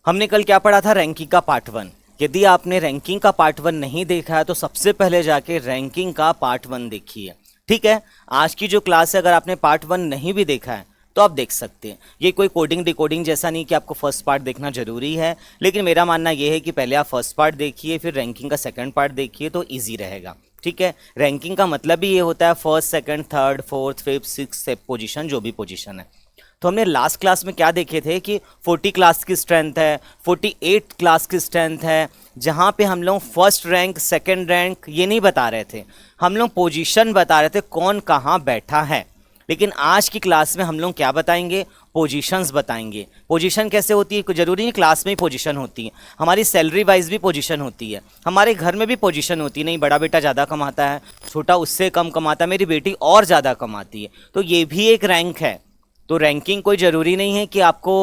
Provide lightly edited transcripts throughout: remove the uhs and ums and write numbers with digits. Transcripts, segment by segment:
हमने कल क्या पढ़ा था? रैंकिंग का पार्ट 1। यदि आपने रैंकिंग का पार्ट 1 नहीं देखा है तो सबसे पहले जाके रैंकिंग का पार्ट 1 देखिए, ठीक है। आज की जो क्लास है, अगर आपने पार्ट 1 नहीं भी देखा है तो आप देख सकते हैं। ये कोई कोडिंग डिकोडिंग जैसा नहीं कि आपको फर्स्ट पार्ट देखना जरूरी है, लेकिन मेरा मानना ये है कि पहले आप फर्स्ट पार्ट देखिए, फिर रैंकिंग का सेकंड पार्ट देखिए तो ईजी रहेगा, ठीक है। रैंकिंग का मतलब भी ये होता है first, second, third, fourth, fifth, six position, जो भी पोजीशन है। तो हमने लास्ट क्लास में क्या देखे थे कि 40 क्लास की स्ट्रेंथ है, 48 क्लास की स्ट्रेंथ है, जहाँ पे हम लोग फर्स्ट रैंक, सेकंड रैंक ये नहीं बता रहे थे, हम लोग पोजीशन बता रहे थे, कौन कहाँ बैठा है। लेकिन आज की क्लास में हम लोग क्या बताएंगे? पोजीशंस बताएंगे। पोजीशन कैसे होती है? जरूरी नहीं क्लास में ही पोजीशन होती है, हमारी सैलरी वाइज भी पोजीशन होती है, हमारे घर में भी पोजीशन होती है। नहीं, बड़ा बेटा ज़्यादा कमाता है, छोटा उससे कम कमाता है, मेरी बेटी और ज़्यादा कमाती है, तो ये भी एक रैंक है। तो रैंकिंग कोई ज़रूरी नहीं है कि आपको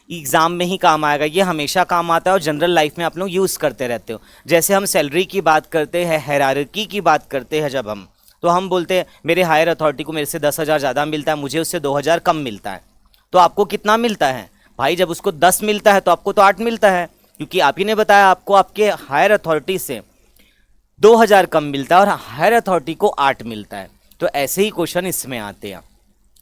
एग्ज़ाम में ही काम आएगा, ये हमेशा काम आता है और जनरल लाइफ में आप लोग यूज़ करते रहते हो। जैसे हम सैलरी की बात करते हैं, हायरार्की की बात करते हैं जब हम, तो हम बोलते हैं मेरे हायर अथॉरिटी को मेरे से 10,000 ज़्यादा मिलता है, मुझे उससे 2,000 कम मिलता है। तो आपको कितना मिलता है भाई? जब उसको 10 मिलता है तो आपको तो 8 मिलता है, क्योंकि आप ही ने बताया आपको आपके हायर अथॉरिटी से 2,000 कम मिलता है और हायर अथॉरिटी को 8 मिलता है। तो ऐसे ही क्वेश्चन इसमें आते हैं,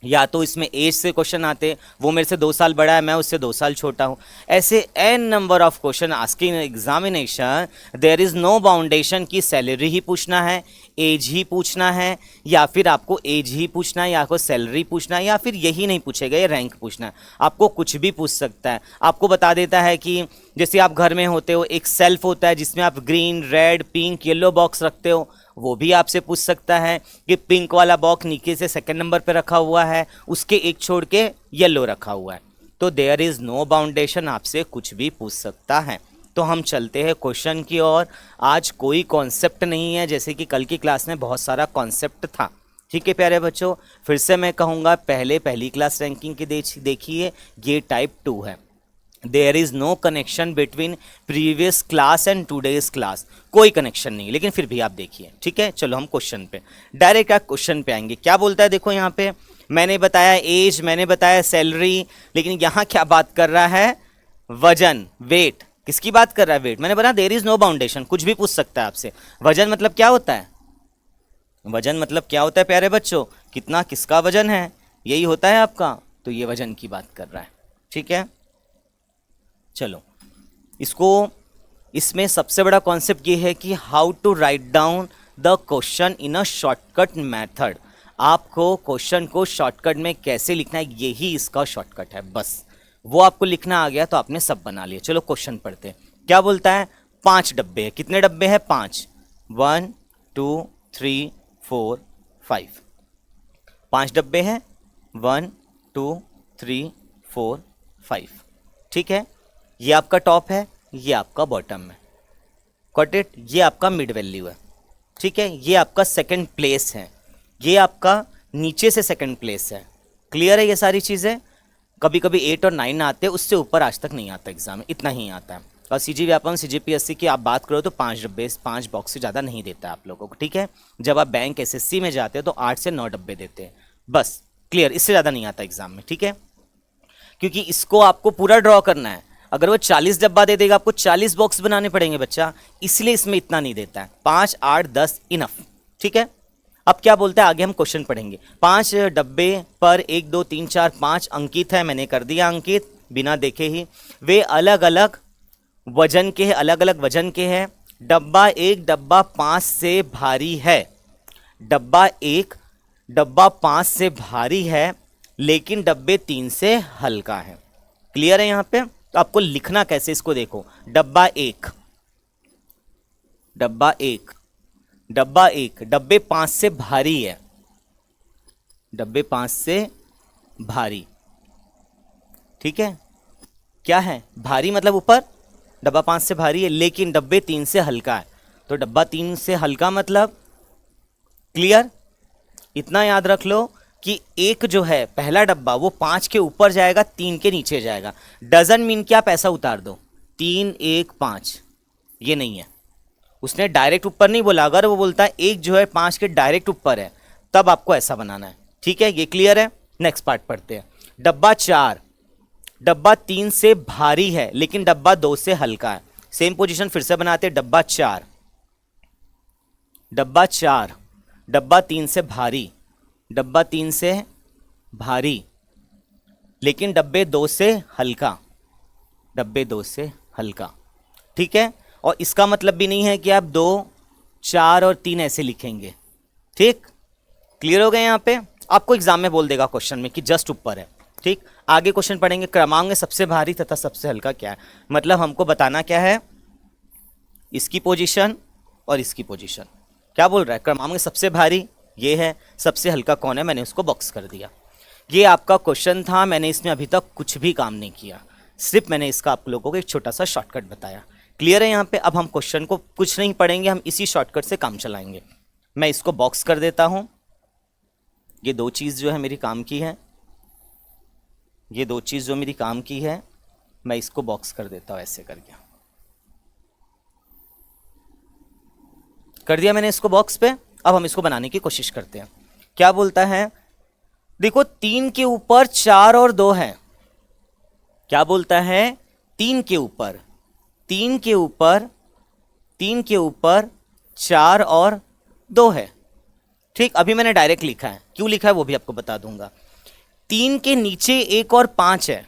या तो इसमें एज से क्वेश्चन आते, वो मेरे से 2 साल बड़ा है, मैं उससे 2 साल छोटा हूँ। ऐसे an number of question asking examination. There is no boundation की सैलरी ही पूछना है, एज ही पूछना है, या फिर आपको एज ही पूछना है, या आपको सैलरी पूछना है, या फिर यही नहीं पूछेगा, ये रैंक पूछना है। आपको कुछ भी पूछ सकता है। आपको बता देता है कि जैसे आप घर में होते हो, एक सेल्फ होता है जिसमें आप green, red, pink, yellow box रखते हो, वो भी आपसे पूछ सकता है कि पिंक वाला बॉक्स नीचे से सेकंड नंबर पे रखा हुआ है, उसके एक छोड़ के येलो रखा हुआ है। तो देयर इज़ नो बाउंडेशन, आपसे कुछ भी पूछ सकता है। तो हम चलते हैं क्वेश्चन की ओर। आज कोई कॉन्सेप्ट नहीं है, जैसे कि कल की क्लास में बहुत सारा कॉन्सेप्ट था, ठीक है प्यारे बच्चों। फिर से मैं कहूँगा, पहले पहली क्लास रैंकिंग की देखिए, ये टाइप 2 है। There is no connection between previous class and today's class, कोई कनेक्शन नहीं, लेकिन फिर भी आप देखिए, ठीक है। चलो हम क्वेश्चन पे डायरेक्ट क्वेश्चन पे आएंगे। क्या बोलता है देखो, यहाँ पे मैंने बताया एज, मैंने बताया सैलरी, लेकिन यहाँ क्या बात कर रहा है? वजन, वेट। किसकी बात कर रहा है? वेट। मैंने बोला देयर इज़ नो बाउंडेशन, कुछ भी पूछ सकता है आपसे। वजन मतलब क्या होता है? वजन मतलब क्या होता है प्यारे बच्चों? कितना, किसका वजन है, यही होता है आपका। तो ये वजन की बात कर रहा है, ठीक है। चलो इसमें सबसे बड़ा कॉन्सेप्ट ये है कि how to write down the question in a shortcut method. आपको क्वेश्चन को शॉर्टकट में कैसे लिखना है, यही इसका शॉर्टकट है। बस वो आपको लिखना आ गया तो आपने सब बना लिया। चलो क्वेश्चन पढ़ते हैं। क्या बोलता है? 5 डब्बे हैं। कितने डब्बे हैं? 5। 1 2 3 4 5। 5 डब्बे हैं। 1 2 3 4 5, ठीक है। ये आपका टॉप है, ये आपका बॉटम है, गॉट इट। ये आपका मिड वैल्यू है, ठीक है। ये आपका सेकंड प्लेस है, ये आपका नीचे से सेकंड प्लेस है। क्लियर है ये सारी चीज़ें? कभी कभी 8 और 9 आते हैं, उससे ऊपर आज तक नहीं आता एग्जाम में, इतना ही आता है। और सीजी व्यापम, CGPSC की आप बात करो तो 5 डब्बे, 5 बॉक्स से ज़्यादा नहीं देता है आप लोगों को, ठीक है। जब आप बैंक SSC में जाते हो तो 8 से 9 डब्बे देते हैं, बस। क्लियर, इससे ज़्यादा नहीं आता एग्जाम में, ठीक है। क्योंकि इसको आपको पूरा ड्रॉ करना है। अगर वो 40 डब्बा दे देगा, आपको 40 बॉक्स बनाने पड़ेंगे बच्चा, इसलिए इसमें इतना नहीं देता है। 5 8 10 इनफ, ठीक है। अब क्या बोलता है आगे, हम क्वेश्चन पढ़ेंगे। 5 डब्बे पर 1 2 3 4 5 अंकित है, मैंने कर दिया अंकित बिना देखे ही। वे अलग अलग वजन के हैं, अलग अलग वजन के हैं। डब्बा 1 डब्बा 5 से भारी है। डब्बा 1 डब्बा 5 से भारी है, लेकिन डब्बे 3 से हल्का है। क्लियर है यहाँ पे? तो आपको लिखना कैसे इसको देखो। डब्बा 1 डब्बा 1 डब्बा 1 डब्बे 5 से भारी है, डब्बे 5 से भारी, ठीक है। क्या है? भारी मतलब ऊपर, डब्बा 5 से भारी है, लेकिन डब्बे 3 से हल्का है। तो डब्बा 3 से हल्का मतलब, क्लियर। इतना याद रख लो कि एक जो है पहला डब्बा वो 5 के ऊपर जाएगा, 3 के नीचे जाएगा। डजन मीन कि आप ऐसा उतार दो 3 1 5, ये नहीं है। उसने डायरेक्ट ऊपर नहीं बोला। अगर वो बोलता है एक जो है 5 के डायरेक्ट ऊपर है, तब आपको ऐसा बनाना है, ठीक है। ये क्लियर है? नेक्स्ट पार्ट पढ़ते हैं। डब्बा 4 डब्बा 3 से भारी है लेकिन डब्बा 2 से हल्का है। सेम पोजीशन फिर से बनाते, डब्बा 4, डब्बा 3 से भारी, डब्बा 3 से भारी लेकिन डब्बे 2 से हल्का, डब्बे 2 से हल्का। ठीक है, और इसका मतलब भी नहीं है कि आप 2, 4 और 3 ऐसे लिखेंगे। ठीक, क्लियर हो गए? यहाँ पे आपको एग्जाम में बोल देगा क्वेश्चन में कि जस्ट ऊपर है। ठीक, आगे क्वेश्चन पढ़ेंगे, क्रमांक में सबसे भारी तथा सबसे हल्का क्या है। मतलब हमको बताना क्या है, इसकी पोजीशन और इसकी पोजीशन। क्या बोल रहा है, क्रमांक में सबसे भारी ये है, सबसे हल्का कौन है, मैंने उसको बॉक्स कर दिया। ये आपका क्वेश्चन था, मैंने इसमें अभी तक कुछ भी काम नहीं किया, सिर्फ मैंने इसका आप लोगों को एक छोटा सा शॉर्टकट बताया। क्लियर है यहाँ पे? अब हम क्वेश्चन को कुछ नहीं पढ़ेंगे, हम इसी शॉर्टकट से काम चलाएंगे। मैं इसको बॉक्स कर देता हूँ। ये दो चीज़ जो है मेरी काम की है, ये दो चीज़ जो मेरी काम की है, मैं इसको बॉक्स कर देता हूँ ऐसे करके। कर दिया मैंने इसको बॉक्स पे। अब हम इसको बनाने की कोशिश करते हैं। क्या बोलता है, देखो 3 के ऊपर 4 और 2 है। क्या बोलता है, 3 के ऊपर 4 और 2 है। ठीक, अभी मैंने डायरेक्ट लिखा है, क्यों लिखा है वो भी आपको बता दूंगा। 3 के नीचे 1 और 5 है,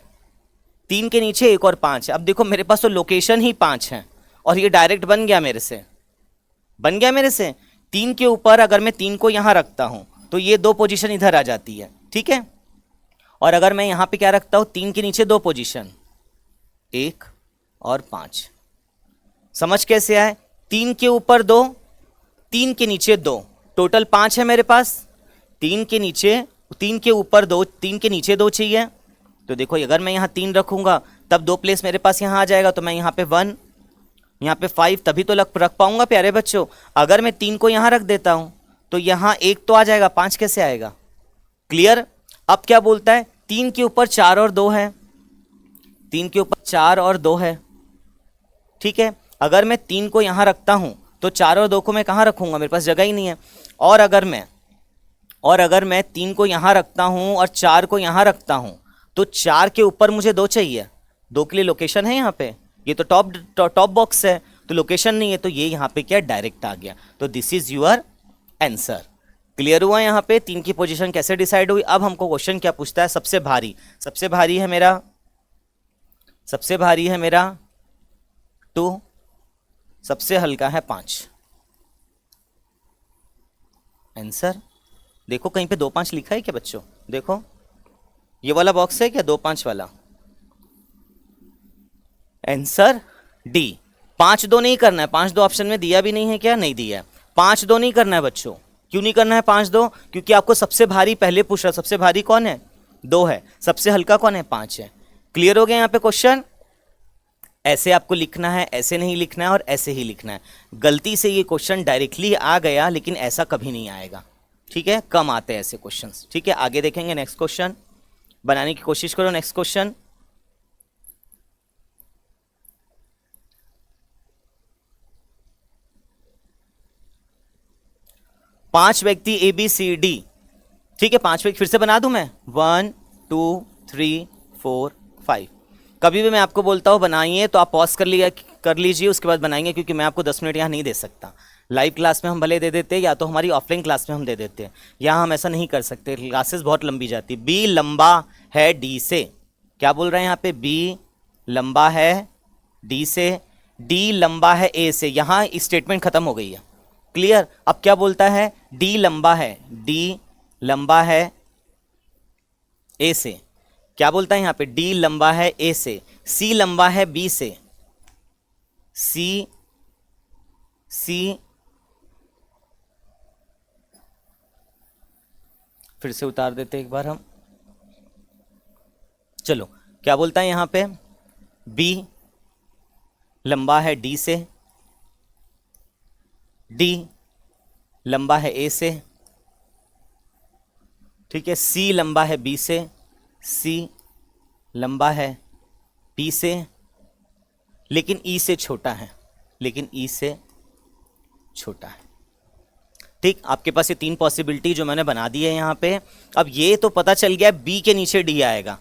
3 के नीचे 1 और 5 है। अब देखो मेरे पास तो लोकेशन ही 5 है और ये डायरेक्ट बन गया मेरे से, 3 के ऊपर अगर मैं 3 को यहां रखता हूं तो ये 2 पोजीशन इधर आ जाती है। ठीक है, और अगर मैं यहां पे क्या रखता हूं, 3 के नीचे 2 पोजीशन, 1 और 5। समझ कैसे आए, 3 के ऊपर 2, 3 के नीचे 2, टोटल 5 है मेरे पास। 3 के ऊपर 2, 3 के नीचे 2 चाहिए। तो देखो अगर मैं यहाँ 3 रखूंगा तब 2 प्लेस मेरे पास यहाँ आ जाएगा, तो मैं यहाँ पे 1, यहाँ पे 5, तभी तो रख पाऊंगा प्यारे बच्चों। अगर मैं 3 को यहाँ रख देता हूँ तो यहाँ 1 तो आ जाएगा, 5 कैसे आएगा? क्लियर? अब क्या बोलता है, 3 के ऊपर 4 और 2 है, 3 के ऊपर 4 और 2 है। ठीक है, अगर मैं 3 को यहाँ रखता हूँ तो 4 और 2 को मैं कहाँ रखूंगा, मेरे पास जगह ही नहीं है। और अगर मैं 3 को यहाँ रखता हूँ और 4 को यहाँ रखता हूँ तो 4 के ऊपर मुझे 2 चाहिए, 2 के लिए लोकेशन है यहाँ पे। ये तो टॉप बॉक्स है तो लोकेशन नहीं है, तो ये यहाँ पे क्या डायरेक्ट आ गया। तो this is your answer. Clear हुआ यहाँ पे 3 की पोजीशन कैसे डिसाइड हुई। अब हमको क्वेश्चन क्या पूछता है, सबसे भारी है मेरा 2, सबसे हल्का है 5। आंसर देखो कहीं पे 2, 5 लिखा है क्या बच्चों? देखो ये वाला बॉक्स है क्या, 2, 5 वाला? Answer D. 5, 2 नहीं करना है, 5, 2 ऑप्शन में दिया भी नहीं है क्या? नहीं दिया है। 5, 2 नहीं करना है बच्चों। क्यों नहीं करना है 5, 2? क्योंकि आपको सबसे भारी पहले पूछ रहा, सबसे भारी कौन है, 2 है, सबसे हल्का कौन है, 5 है। क्लियर हो गया यहाँ पे क्वेश्चन? ऐसे आपको लिखना है, ऐसे नहीं लिखना है और ऐसे ही लिखना है। गलती से ये क्वेश्चन डायरेक्टली आ गया लेकिन ऐसा कभी नहीं आएगा। ठीक है, कम आते हैं ऐसे क्वेश्चंस। ठीक है, आगे देखेंगे। नेक्स्ट क्वेश्चन बनाने की कोशिश करो। नेक्स्ट क्वेश्चन, पांच व्यक्ति ए बी सी डी। ठीक है, 5 व्यक्ति फिर से बना दूं मैं, 1 2 3 4 5। कभी भी मैं आपको बोलता हूँ बनाइए तो आप पॉज कर लीजिए, उसके बाद बनाएंगे, क्योंकि मैं आपको 10 मिनट यहाँ नहीं दे सकता। लाइव क्लास में हम भले दे देते या तो हमारी ऑफलाइन क्लास में हम दे देते हैं, यहाँ हम ऐसा नहीं कर सकते, क्लासेस बहुत लंबी जाती। बी लंबा है डी से। क्या बोल रहे हैं यहाँ पे, बी लंबा है डी से, डी लंबा है ए से। यहाँ स्टेटमेंट खत्म हो गई है। क्लियर? अब क्या बोलता है, डी लंबा है ए से। क्या बोलता है यहाँ पे, डी लंबा है ए से, सी लंबा है बी से, सी फिर से उतार देते एक बार हम। चलो, क्या बोलता है यहाँ पे, बी लंबा है डी से, डी लंबा है ए से। ठीक है, सी लंबा है बी से, सी लंबा है बी से, लेकिन ई से छोटा है, ठीक। आपके पास ये 3 पॉसिबिलिटी जो मैंने बना दी है यहाँ पे। अब ये तो पता चल गया बी के नीचे डी आएगा,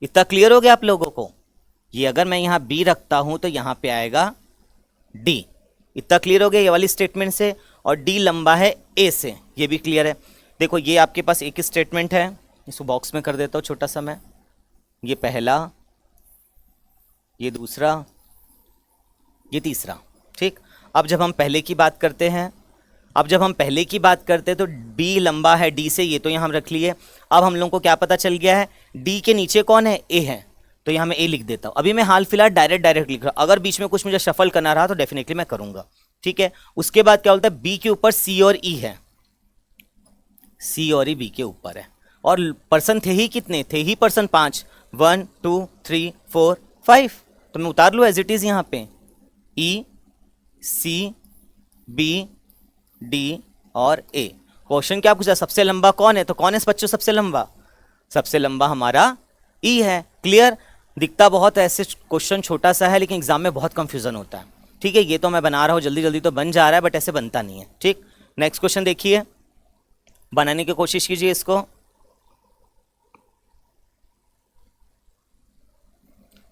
इतना क्लियर हो गया आप लोगों को? ये अगर मैं यहाँ बी रखता हूं तो यहाँ पे आएगा डी। इतना क्लियर हो गया ये वाली स्टेटमेंट से? और डी लंबा है ए से, ये भी क्लियर है। देखो ये आपके पास एक स्टेटमेंट है, इसको बॉक्स में कर देता हूँ छोटा सा मैं। ये पहला, ये दूसरा, ये तीसरा। ठीक, अब जब हम पहले की बात करते हैं, तो बी लंबा है डी से, ये तो यहाँ हम रख लिए। अब हम लोगों को क्या पता चल गया है, डी के नीचे कौन है, ए है, तो यहाँ मैं ए लिख देता हूँ। अभी मैं हाल फिलहाल डायरेक्ट लिख रहा हूँ, अगर बीच में कुछ मुझे शफल करना रहा तो डेफिनेटली मैं करूंगा। ठीक है, उसके बाद क्या बोलता है, बी के ऊपर सी और ई है, सी और ई बी के ऊपर है। और पर्सन थे ही कितने, थे ही पर्सन 5, 1 2 3 4 5, तो मैं उतार लूँ एज इट इज यहाँ पे, ई सी बी डी और ए। क्वेश्चन क्या पूछा, सबसे लंबा कौन है, तो कौन है बच्चों सबसे लंबा? सबसे लंबा हमारा ई है। क्लियर? दिखता बहुत ऐसे क्वेश्चन छोटा सा है, लेकिन एग्जाम में बहुत कंफ्यूजन होता है। ठीक है, ये तो मैं बना रहा हूँ जल्दी जल्दी तो बन जा रहा है, बट ऐसे बनता नहीं है। ठीक, नेक्स्ट क्वेश्चन देखिए, बनाने की कोशिश कीजिए इसको।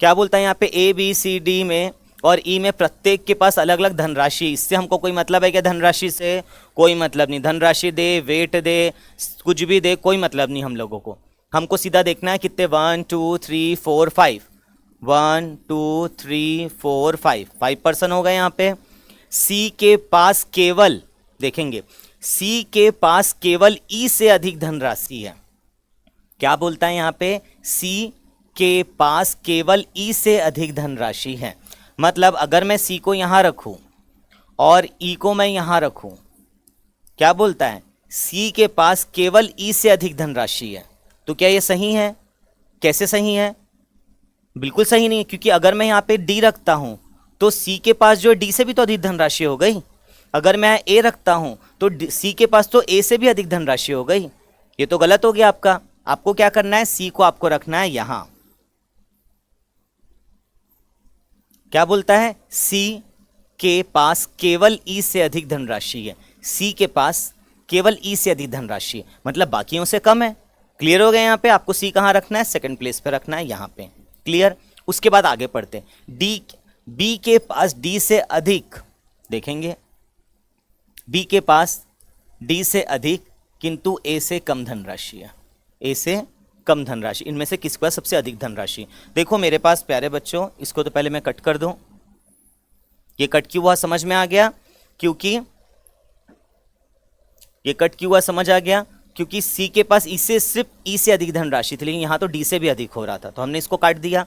क्या बोलता है यहाँ पे, ए बी सी डी में और ई में प्रत्येक के पास अलग अलग धनराशि। इससे हमको कोई मतलब है क्या, धनराशि से कोई मतलब नहीं। धनराशि दे, वेट दे, कुछ भी दे, कोई मतलब नहीं हम लोगों को। हमको सीधा देखना है कितने, 1 2 3 4 5, 1 2 3 4 5 पर्सन हो गए यहाँ पे। सी के पास केवल, देखेंगे सी के पास केवल ई से अधिक धनराशि है। क्या बोलता है यहाँ पे, सी के पास केवल ई से अधिक धनराशि है। मतलब अगर मैं सी को यहां रखूं और ई को मैं यहां रखूं, क्या बोलता है, सी के पास केवल ई से अधिक धनराशि है। तो क्या ये सही है? कैसे सही है? बिल्कुल सही नहीं है, क्योंकि अगर मैं यहां पे डी रखता हूं तो सी के पास जो है डी से भी तो अधिक धनराशि हो गई। अगर मैं ए रखता हूं तो सी के पास तो ए से भी अधिक धनराशि हो गई। ये तो गलत हो गया आपका। आपको क्या करना है, सी को आपको रखना है यहां। क्या बोलता है, सी के पास केवल ई से अधिक धनराशि है। सी के पास केवल ई से अधिक धनराशि है, मतलब बाकियों से कम है। क्लियर हो गया? यहाँ पे आपको सी कहाँ रखना है, सेकंड प्लेस पे रखना है यहाँ पे। क्लियर? उसके बाद आगे पढ़ते हैं। डी, बी के पास डी से अधिक, देखेंगे बी के पास डी से अधिक किंतु ए से कम धनराशि है। ए से कम धनराशि, इनमें से किसके पास सबसे अधिक धनराशि? देखो मेरे पास प्यारे बच्चों, इसको तो पहले मैं कट कर दूं। ये कट क्यों हुआ समझ में आ गया? क्योंकि ये कट क्यों हुआ समझ आ गया? क्योंकि सी के पास ई से सिर्फ ई से अधिक धनराशि थी, लेकिन यहां तो डी से भी अधिक हो रहा था, तो हमने इसको काट दिया।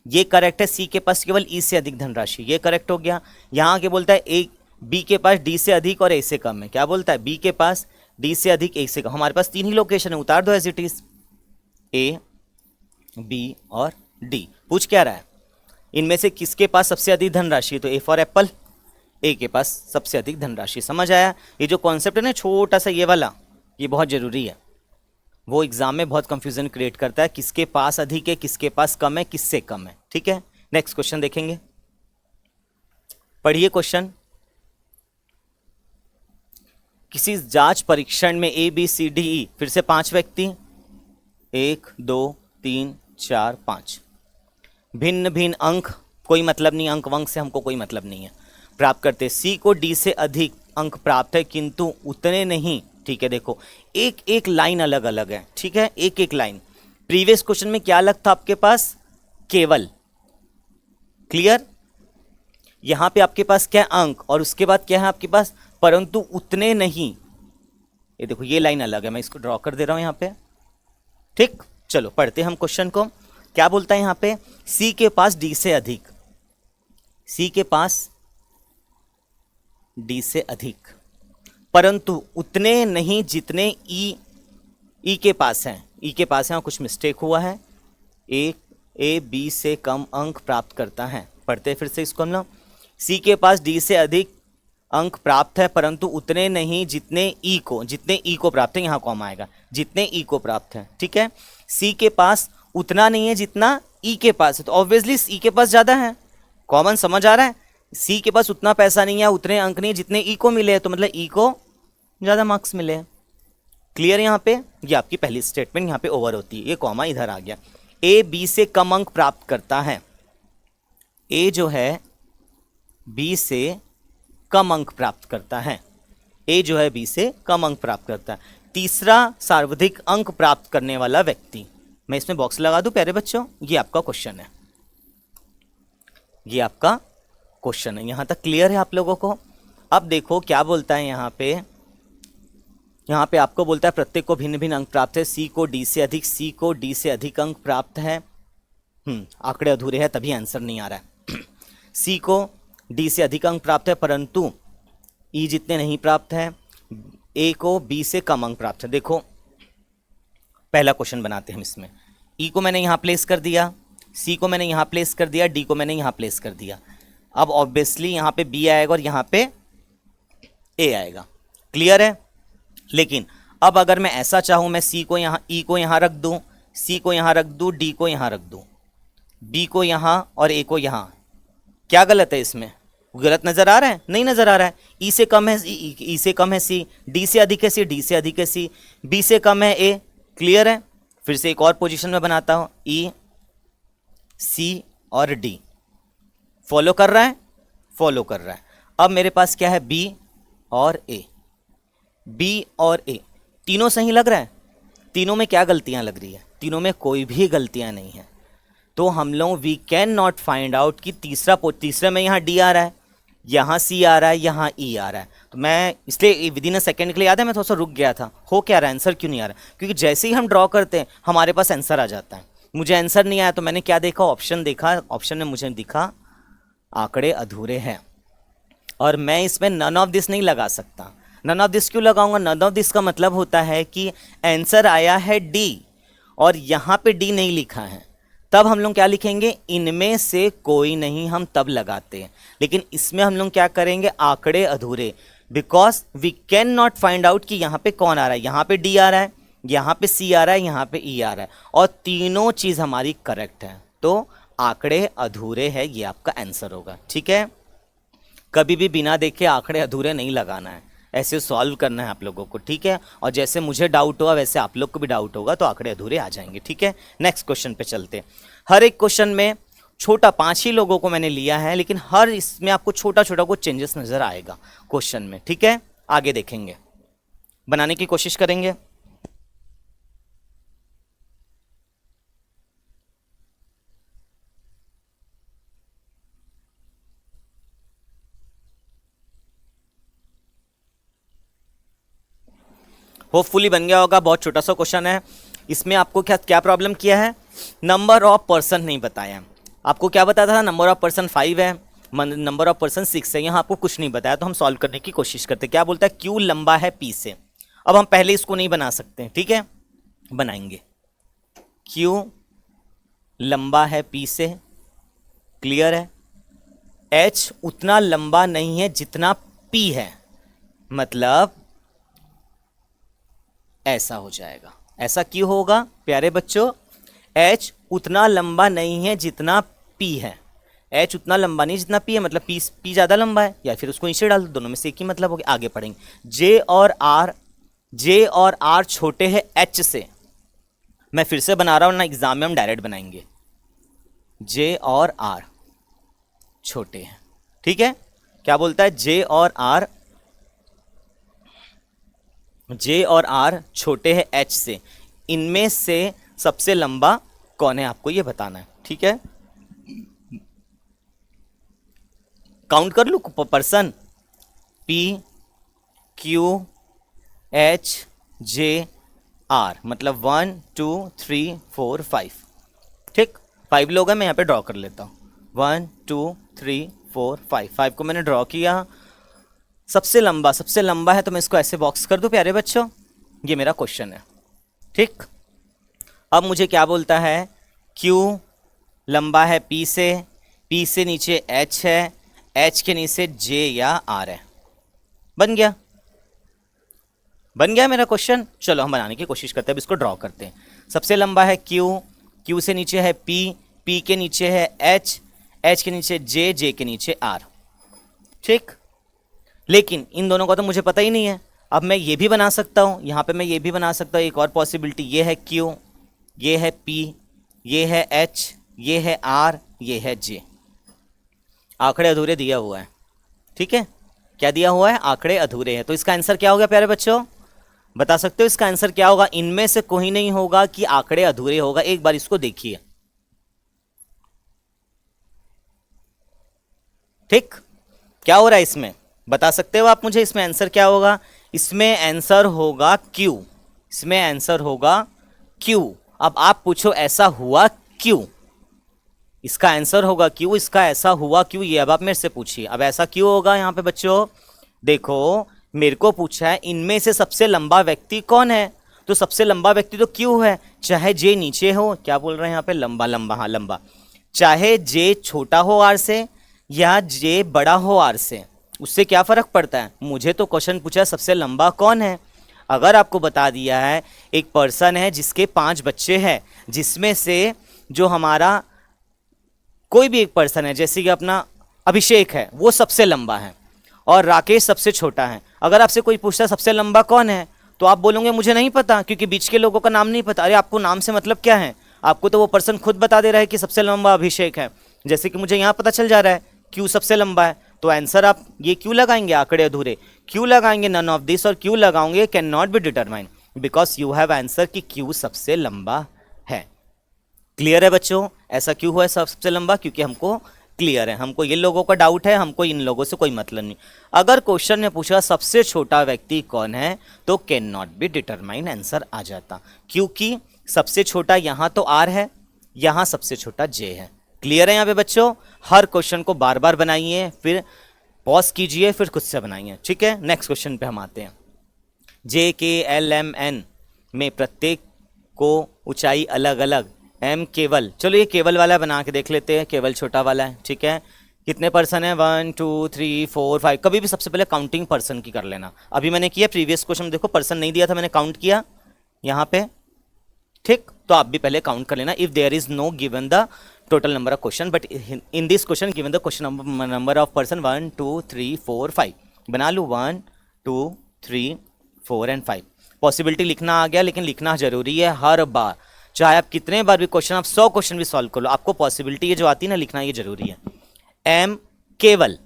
ये करेक्ट है, सी के पास केवल ई से अधिक धनराशि, ये करेक्ट हो गया। यहां के बोलता है ए, बी के पास डी से अधिक और ए से कम है। क्या बोलता है, बी के पास डी से अधिक, ए से कम। हमारे पास 3 ही लोकेशन है, उतार दो as it is, A B और डी। पूछ क्या रहा है, इनमें से किसके पास सबसे अधिक धनराशि है? तो ए फॉर एप्पल, ए के पास सबसे अधिक धनराशि। समझ आया? ये जो कॉन्सेप्ट है ना छोटा सा ये वाला, ये बहुत जरूरी है। वो एग्जाम में बहुत कंफ्यूजन क्रिएट करता है, किसके पास अधिक है, किसके पास कम है, किससे कम है। ठीक है, नेक्स्ट क्वेश्चन देखेंगे, पढ़िए क्वेश्चन। किसी जांच परीक्षण में ए बी सी डी ई, फिर से 5 व्यक्ति, 1 2 3 4 5, भिन्न भिन्न अंक, कोई मतलब नहीं, अंक वंक से हमको कोई मतलब नहीं है, प्राप्त करते। सी को डी से अधिक अंक प्राप्त है किंतु उतने नहीं। ठीक है, देखो एक एक लाइन अलग अलग है। ठीक है, एक एक लाइन। प्रीवियस क्वेश्चन में क्या अलग था आपके पास, केवल। क्लियर? यहां पे आपके पास क्या है, अंक, और उसके बाद क्या है आपके पास, परंतु उतने नहीं। ये देखो ये लाइन अलग है, मैं इसको ड्रॉ कर दे रहा हूं यहां पे। ठीक, चलो पढ़ते हैं हम क्वेश्चन को। क्या बोलता है यहां पे, सी के पास डी से अधिक, सी के पास डी से अधिक, परंतु उतने नहीं जितने ई के पास हैं। ई के पास है और कुछ मिस्टेक हुआ है, ए बी से कम अंक प्राप्त करता है। पढ़ते फिर से इसको हम लोग। सी के पास डी से अधिक अंक प्राप्त है परंतु उतने नहीं जितने ई को प्राप्त है, यहाँ कॉमा आएगा, जितने ई को प्राप्त है। ठीक है, सी के पास उतना नहीं है जितना ई के पास है, तो ऑब्वियसली ई के पास ज़्यादा है। कॉमन समझ आ रहा है? सी के पास उतना पैसा नहीं है, उतने अंक नहीं जितने ई को मिले, तो मतलब ई को ज़्यादा मार्क्स मिले। क्लियर? यहाँ पे ये आपकी पहली स्टेटमेंट यहाँ पे ओवर होती है, ये कॉमा इधर आ गया। ए बी से कम अंक प्राप्त करता है, ए जो है बी से कम अंक प्राप्त करता है, ए जो है बी से कम अंक प्राप्त करता है। तीसरा सर्वाधिक अंक प्राप्त करने वाला व्यक्ति। मैं इसमें बॉक्स लगा दूं प्यारे बच्चों, ये आपका क्वेश्चन है, ये आपका क्वेश्चन है। यहां तक क्लियर है आप लोगों को? अब देखो क्या बोलता है यहाँ पे आपको बोलता है प्रत्येक को भिन्न भिन्न अंक प्राप्त है, सी को डी से अधिक, सी को डी से अधिक अंक प्राप्त है। आंकड़े अधूरे हैं तभी आंसर नहीं आ रहा है। सी को डी से अधिक अंक प्राप्त है परंतु ई जितने नहीं प्राप्त है, ए को बी से कम अंक प्राप्त है। देखो पहला क्वेश्चन बनाते हैं हम इसमें। ई को मैंने यहाँ प्लेस कर दिया, सी को मैंने यहाँ प्लेस कर दिया, डी को मैंने यहाँ प्लेस कर दिया। अब ऑब्वियसली यहाँ पे बी आएगा और यहाँ पे ए आएगा, क्लियर है? लेकिन अब अगर मैं ऐसा चाहूँ, मैं सी को यहाँ, ई को यहाँ रख दूँ, सी को यहाँ रख दूँ, डी को यहाँ रख दूँ, बी को यहाँ और ए को यहाँ, क्या गलत है इसमें? गलत नजर आ रहा है? नहीं नजर आ रहा है। ई से कम है ई से कम है सी, डी से अधिक है सी, डी से अधिक है सी, बी से कम है ए, क्लियर है? फिर से एक और पोजीशन में बनाता हूं, ई सी और डी। फॉलो कर रहा है? फॉलो कर रहा है। अब मेरे पास क्या है? बी और ए, बी और ए तीनों सही लग रहा है? तीनों में क्या गलतियां लग रही है? तीनों में कोई भी गलतियां नहीं है। तो हम लोग we can not find out कि तीसरे में यहाँ डी आ रहा है, यहाँ सी आ रहा है, यहाँ ई आ रहा है। तो मैं इसलिए विद इन अ सेकेंड के लिए, याद है मैं थोड़ा सा रुक गया था, हो क्या रहा है, आंसर क्यों नहीं आ रहा? क्योंकि जैसे ही हम ड्रॉ करते हैं हमारे पास आंसर आ जाता है। मुझे आंसर नहीं आया तो मैंने क्या देखा? ऑप्शन देखा, ऑप्शन में मुझे दिखा आंकड़े अधूरे हैं, और मैं इसमें नन ऑफ दिस नहीं लगा सकता। नन ऑफ दिस क्यों लगाऊंगा? नन ऑफ दिस का मतलब होता है कि आंसर आया है डी और यहाँ पे डी नहीं लिखा है, तब हम लोग क्या लिखेंगे? इनमें से कोई नहीं, हम तब लगाते हैं। लेकिन इसमें हम लोग क्या करेंगे? आंकड़े अधूरे, because we can not find out कि यहाँ पे कौन आ रहा है। यहाँ पे डी आ रहा है, यहाँ पे सी आ रहा है, यहाँ पे ई आ रहा है, और तीनों चीज हमारी करेक्ट है, तो आंकड़े अधूरे है, ये आपका आंसर होगा। ठीक है? कभी भी बिना देखे आंकड़े अधूरे नहीं लगाना है, ऐसे सॉल्व करना है आप लोगों को। ठीक है? और जैसे मुझे डाउट हुआ वैसे आप लोग को भी डाउट होगा, तो आंकड़े अधूरे आ जाएंगे। ठीक है? नेक्स्ट क्वेश्चन पे चलते। हर एक क्वेश्चन में छोटा 5 ही लोगों को मैंने लिया है, लेकिन हर इसमें आपको छोटा छोटा कुछ चेंजेस नजर आएगा क्वेश्चन में। ठीक है? आगे देखेंगे, बनाने की कोशिश करेंगे। होपफुली बन गया होगा। बहुत छोटा सा क्वेश्चन है। इसमें आपको क्या क्या प्रॉब्लम किया है? नंबर ऑफ पर्सन नहीं बताया। आपको क्या बताया था? नंबर ऑफ पर्सन 5 है, नंबर ऑफ पर्सन 6 है। यहाँ आपको कुछ नहीं बताया, तो हम सॉल्व करने की कोशिश करते। क्या बोलता है? क्यू लंबा है पी से। अब हम पहले इसको नहीं बना सकते, ठीक है? बनाएंगे। क्यू लंबा है पी से, क्लियर है? एच उतना लंबा नहीं है जितना पी है, मतलब ऐसा हो जाएगा। ऐसा क्यों होगा प्यारे बच्चों? H उतना लंबा नहीं है जितना P है। H उतना लंबा नहीं जितना P है, मतलब P ज़्यादा लंबा है, या फिर उसको नीचे डाल दो, दोनों में से एक ही मतलब हो गया। आगे पढ़ेंगे। J और R छोटे हैं H से। मैं फिर से बना रहा हूँ ना, एग्जाम में हम डायरेक्ट बनाएंगे। J और R छोटे हैं, ठीक है? क्या बोलता है? J और R छोटे हैं H से, इनमें से सबसे लंबा कौन है, आपको ये बताना है। ठीक है? काउंट कर लूं person? P Q H J R, मतलब 1 2 3 4 5। ठीक, 5 लोग हैं। मैं यहाँ पे ड्रॉ कर लेता हूँ। 1 2 3 4 5। 5 को मैंने ड्रॉ किया। सबसे लंबा है, तो मैं इसको ऐसे बॉक्स कर दूं प्यारे बच्चों। ये मेरा क्वेश्चन है, ठीक? अब मुझे क्या बोलता है? Q लंबा है P से नीचे H है, H के नीचे J या R है। बन गया मेरा क्वेश्चन। चलो हम बनाने की कोशिश करते हैं। अब इसको ड्रॉ करते हैं। सबसे लंबा है Q से नीचे है P के नीचे है H के नीचे J के नीचे R। ठीक, लेकिन इन दोनों का तो मुझे पता ही नहीं है। अब मैं ये भी बना सकता हूँ, यहाँ पे मैं ये भी बना सकता हूँ। एक और पॉसिबिलिटी ये है Q, ये है P, ये है एच, ये है आर, ये है जे। आंकड़े अधूरे दिया हुआ है, ठीक है। क्या दिया हुआ है? आंकड़े अधूरे हैं। तो इसका आंसर क्या होगा प्यारे बच्चों? बता सकते हो इसका आंसर क्या होगा? इनमें से कोई नहीं होगा कि आंकड़े अधूरे होगा। एक बार इसको देखिए, ठीक। क्या हो रहा है इसमें? बता सकते हो आप मुझे इसमें आंसर क्या होगा? इसमें आंसर होगा क्यू। इसमें आंसर होगा क्यू। अब आप पूछो ऐसा हुआ क्यों? इसका आंसर होगा क्यों, इसका ऐसा हुआ क्यों, ये अब आप मेरे से पूछिए। अब ऐसा क्यों होगा यहाँ पे बच्चों? देखो, मेरे को पूछा है इनमें से सबसे लंबा व्यक्ति कौन है, तो सबसे लंबा व्यक्ति तो क्यों है। चाहे जे नीचे हो, क्या बोल रहे हैं यहाँ पे? लंबा, लंबा, हाँ लंबा। चाहे जे छोटा हो आर से या जे बड़ा हो आर से, उससे क्या फर्क पड़ता है? मुझे तो क्वेश्चन पूछा सबसे लंबा कौन है। अगर आपको बता दिया है एक पर्सन है जिसके 5 बच्चे हैं, जिसमें से जो हमारा कोई भी एक पर्सन है, जैसे कि अपना अभिषेक है, वो सबसे लंबा है और राकेश सबसे छोटा है। अगर आपसे कोई पूछता है सबसे लंबा कौन है, तो आप बोलोगे मुझे नहीं पता, क्योंकि बीच के लोगों का नाम नहीं पता। अरे आपको नाम से मतलब क्या है? आपको तो वो पर्सन खुद बता दे रहा है कि सबसे लंबा अभिषेक है, जैसे कि मुझे यहाँ पता चल जा रहा है क्यों सबसे लंबा है। तो आंसर आप ये क्यों लगाएंगे? आंकड़े अधूरे क्यों लगाएंगे? None of this. और क्यों लगाओगे? Can not be determine, because you have answer कि क्यों सबसे लंबा है। क्लियर है बच्चों? ऐसा क्यों हुआ है सबसे लंबा? क्योंकि हमको क्लियर है, हमको ये लोगों का डाउट है, हमको इन लोगों से कोई मतलब नहीं। अगर क्वेश्चन ने पूछा सबसे छोटा व्यक्ति कौन है, तो can not be determine answer आ जाता, क्योंकि सबसे छोटा यहाँ तो आर है, यहाँ सबसे छोटा जे है। क्लियर है यहाँ पे बच्चों? हर क्वेश्चन को बार बार बनाइए, फिर पॉज कीजिए, फिर खुद से बनाइए, ठीक है। नेक्स्ट क्वेश्चन पे हम आते हैं। जे के एल एम एन में प्रत्येक को ऊंचाई अलग अलग, एम केवल, चलो ये केवल वाला बना के देख लेते हैं, केवल छोटा वाला है, ठीक है। कितने पर्सन है? 1 2 3 4 5। कभी भी सबसे पहले काउंटिंग पर्सन की कर लेना। अभी मैंने किया, प्रीवियस क्वेश्चन में देखो पर्सन नहीं दिया था, मैंने काउंट किया यहाँ पे, ठीक। तो आप भी पहले काउंट कर लेना। If there is no given the total number of question, but in this question given the question number of person 1 2 3 4 5। बना लूँ 1 2 3 4 एंड 5। पॉसिबिलिटी लिखना आ गया, लेकिन लिखना जरूरी है हर बार, चाहे आप कितने बार भी क्वेश्चन, आप 100 क्वेश्चन भी सॉल्व कर लो, आपको पॉसिबिलिटी ये जो आती है ना लिखना, ये जरूरी है। एम केवल,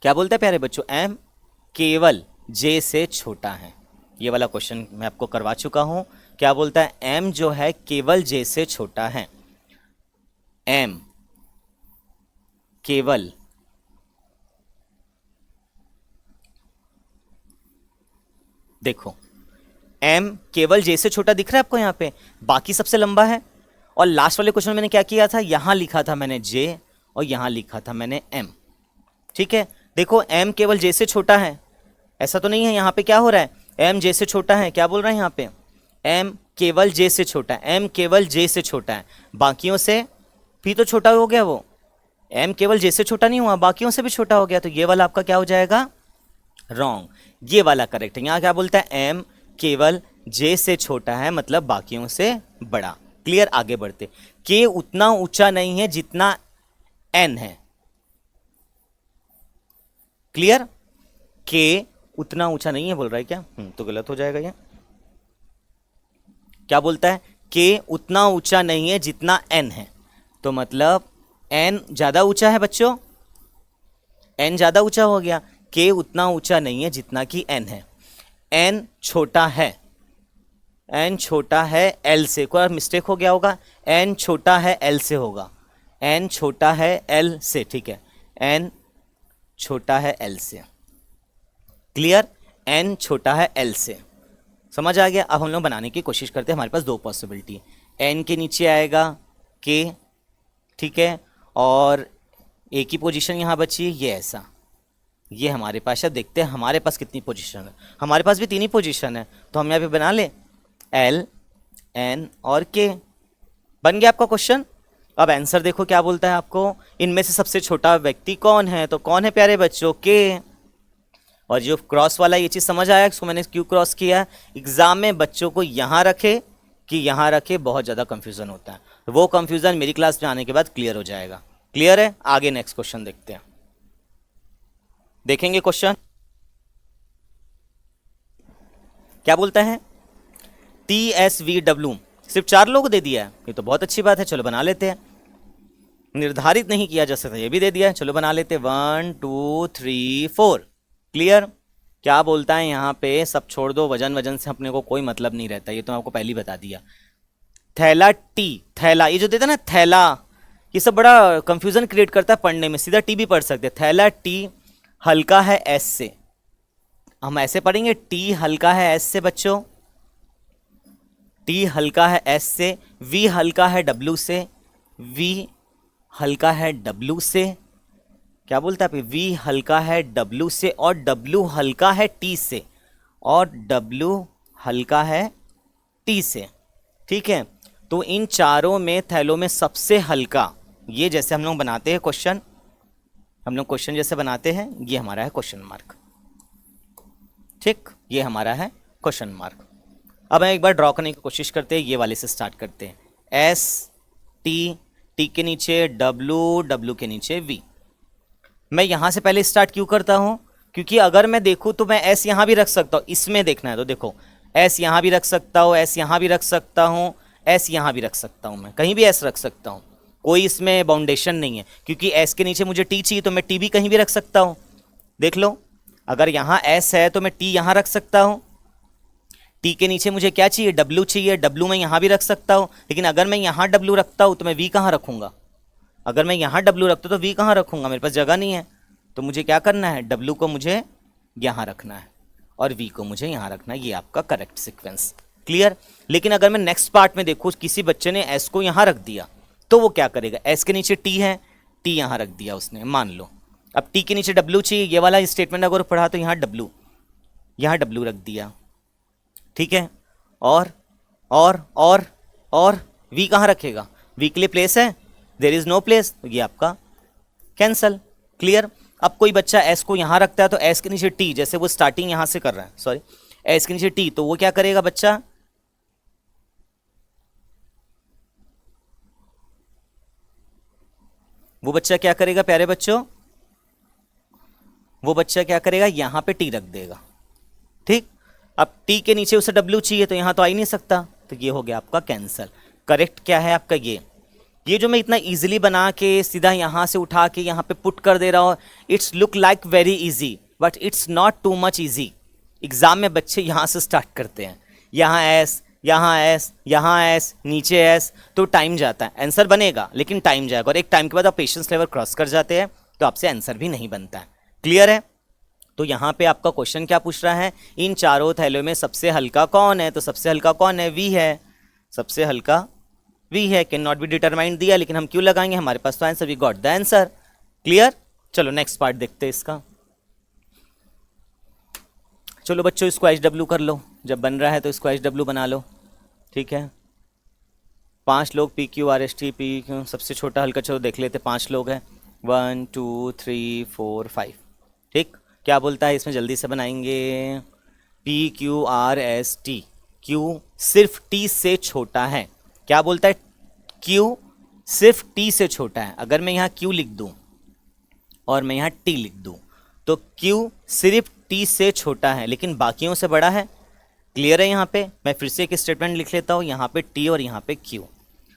क्या बोलते हैं प्यारे बच्चों? एम केवल जे से छोटा है। ये वाला क्वेश्चन मैं आपको करवा चुका हूं। क्या बोलता है? एम जो है केवल जे से छोटा है। एम केवल देखो, एम केवल जे से छोटा दिख रहा है आपको यहाँ पे, बाकी सबसे लंबा है। और लास्ट वाले क्वेश्चन में मैंने क्या किया था? यहां लिखा था मैंने जे और यहां लिखा था मैंने एम, ठीक है। देखो एम केवल जे से छोटा है, ऐसा तो नहीं है। यहाँ पे क्या हो रहा है? एम जे से छोटा है, क्या बोल रहे हैं यहाँ पे? एम केवल जे से छोटा है, एम केवल जे से छोटा है, बाकियों से भी तो छोटा हो गया वो। एम केवल जे से छोटा नहीं हुआ, बाकियों से भी छोटा हो गया, तो ये वाला आपका क्या हो जाएगा? रॉन्ग। ये वाला करेक्ट है। यहाँ क्या बोलता है? एम केवल जे से छोटा है, मतलब बाकियों से बड़ा। क्लियर? आगे बढ़ते। के उतना ऊंचा नहीं है जितना एन है। क्लियर? के उतना ऊंचा नहीं है बोल रहा है क्या? तो गलत हो जाएगा ये। क्या बोलता है? के उतना ऊंचा नहीं है जितना एन है, तो मतलब एन ज्यादा ऊंचा है बच्चों, एन ज्यादा ऊंचा हो गया। के उतना ऊंचा नहीं है जितना कि एन है। एन छोटा है, एन छोटा है एल से। कोई मिस्टेक हो गया होगा, एन छोटा है एल से होगा, एन छोटा है एल से, ठीक है। एन छोटा है एल से। क्लियर? एन छोटा है एल से, समझ आ गया? अब हम लोग बनाने की कोशिश करते हैं। हमारे पास 2 पॉसिबिलिटी, एन के नीचे आएगा के, ठीक है, और एक ही पोजीशन यहाँ बची है, ये ऐसा, ये हमारे पास है। देखते हैं हमारे पास कितनी पोजीशन है। हमारे पास भी 3 ही पोजीशन है, तो हम यहाँ पे बना ले एल एन और के। बन गया आपका क्वेश्चन। अब आंसर देखो क्या बोलता है आपको, इनमें से सबसे छोटा व्यक्ति कौन है? तो कौन है प्यारे बच्चों? के। और जो क्रॉस वाला ये चीज़ समझ आया, इसको मैंने क्यों क्रॉस किया? एग्जाम में बच्चों को यहाँ रखे कि यहाँ रखे, बहुत ज़्यादा कंफ्यूजन होता है। वो कंफ्यूजन मेरी क्लास में आने के बाद क्लियर हो जाएगा। क्लियर है? आगे नेक्स्ट क्वेश्चन देखते हैं। देखेंगे क्वेश्चन क्या बोलता है। TSVW सिर्फ 4 लोग दे दिया है, ये तो बहुत अच्छी बात है, चलो बना लेते हैं। निर्धारित नहीं किया जा सकता, ये भी दे दिया है, चलो बना लेते हैं। 1 2 3 4। क्लियर? क्या बोलता है यहाँ पे, सब छोड़ दो, वजन वजन से अपने को कोई मतलब नहीं रहता, ये तो मैं आपको पहले ही बता दिया। थैला टी, थैला ये जो देता है ना थैला, ये सब बड़ा कंफ्यूजन क्रिएट करता है पढ़ने में, सीधा टी भी पढ़ सकते हैं। थैला टी हल्का है एस से, हम ऐसे पढ़ेंगे टी हल्का है एस से बच्चों, टी हल्का है एस से, वी हल्का है डब्ल्यू से, वी हल्का है डब्ल्यू से, क्या बोलता है वी हल्का है डब्ल्यू से, और डब्ल्यू हल्का है टी से, और डब्ल्यू हल्का है टी से। ठीक है, तो इन चारों में थैलों में सबसे हल्का, ये जैसे हम लोग बनाते हैं क्वेश्चन, हम लोग क्वेश्चन जैसे बनाते हैं, ये हमारा है क्वेश्चन मार्क। ठीक, ये हमारा है क्वेश्चन मार्क। अब हम एक बार ड्रॉ करने की कोशिश करते हैं, ये वाले से स्टार्ट करते हैं। एस टी, टी के नीचे डब्ल्यू, डब्ल्यू के नीचे वी। मैं यहां से पहले स्टार्ट क्यों करता हूं, क्योंकि अगर मैं देखूं तो मैं एस यहां भी रख सकता हूं, इसमें देखना है तो देखो एस यहां भी रख सकता हूं, एस यहां भी रख सकता हूं, एस यहां भी रख सकता हूं, मैं कहीं भी एस रख सकता हूं, कोई इसमें बाउंडेशन नहीं है, क्योंकि एस के नीचे मुझे टी चाहिए तो मैं टी भी कहीं भी रख सकता हूं। देख लो, अगर यहां एस है तो मैं टी यहां रख सकता हूं, टी के नीचे मुझे क्या चाहिए, डब्ल्यू चाहिए, डब्ल्यू मैं यहां भी रख सकता हूं, लेकिन अगर मैं यहां डब्ल्यू रखता हूं तो मैं वी कहां रखूंगा, अगर मैं यहां डब्ल्यू रखता हूं तो वी कहां रखूंगा, मेरे पास जगह नहीं है, तो मुझे क्या करना है, डब्ल्यू को मुझे यहां रखना है और वी को मुझे यहां रखना है, ये आपका करेक्ट सीक्वेंस। क्लियर? लेकिन अगर मैं नेक्स्ट पार्ट में देखूं, किसी बच्चे ने एस को यहां रख दिया तो वो क्या करेगा, एस के नीचे टी है, टी यहां रख दिया उसने, मान लो अब टी के नीचे डब्ल्यू चाहिए, ये वाला स्टेटमेंट अगर पढ़ा तो यहां डब्ल्यू रख दिया। ठीक है, और वी कहां रखेगा, वी के लिए प्लेस है, देयर इज नो प्लेस, तो ये आपका कैंसल। क्लियर? अब कोई बच्चा एस को यहां रखता है तो एस के नीचे टी, जैसे वो स्टार्टिंग यहां से कर रहा है, सॉरी एस के नीचे टी, तो वो क्या करेगा बच्चा, वो बच्चा क्या करेगा प्यारे बच्चों, वो बच्चा क्या करेगा, यहां पे टी रख देगा। ठीक, अब टी के नीचे उसे डब्ल्यू चाहिए तो यहां तो आ ही नहीं सकता, तो ये हो गया आपका कैंसल। करेक्ट क्या है आपका, ये जो मैं इतना इजीली बना के सीधा यहां से उठा के यहां पे पुट कर दे रहा हूं, it's look like very easy but it's not too much easy. Exam में बच्चे यहां से स्टार्ट करते हैं, यहां एस, यहां एस, यहां एस, नीचे एस, तो टाइम जाता है, आंसर बनेगा लेकिन टाइम जाएगा, और एक टाइम के बाद आप पेशेंस लेवल क्रॉस कर जाते हैं तो आपसे आंसर भी नहीं बनता है। क्लियर है? तो यहाँ पे आपका क्वेश्चन क्या पूछ रहा है, इन चारों थैलों में सबसे हल्का कौन है, तो सबसे हल्का कौन है, वी है, सबसे हल्का वी है, कैन नॉट बी डिटरमाइंड दिया, लेकिन हम क्यों लगाएंगे, हमारे पास तो answer, we got the answer. Clear? चलो नेक्स्ट पार्ट देखते हैं इसका। चलो बच्चों इसको एच डब्ल्यू कर लो, जब बन रहा है तो इसको एच डब्ल्यू बना लो। ठीक है, 5 लोग P Q R S T P Q, सबसे छोटा हल्का चलो देख लेते, 5 लोग हैं, 1 2 3 4 5। ठीक, क्या बोलता है इसमें, जल्दी से बनाएंगे, P Q R S T, Q सिर्फ टी से छोटा है, क्या बोलता है, क्यू सिर्फ टी से छोटा है। अगर मैं यहाँ क्यू लिख दूँ और मैं यहाँ टी लिख दूँ तो क्यू सिर्फ टी से छोटा है लेकिन बाकियों से बड़ा है। क्लियर है? यहाँ पे मैं फिर से एक स्टेटमेंट लिख लेता हूँ, यहाँ पे टी और यहाँ पे क्यू।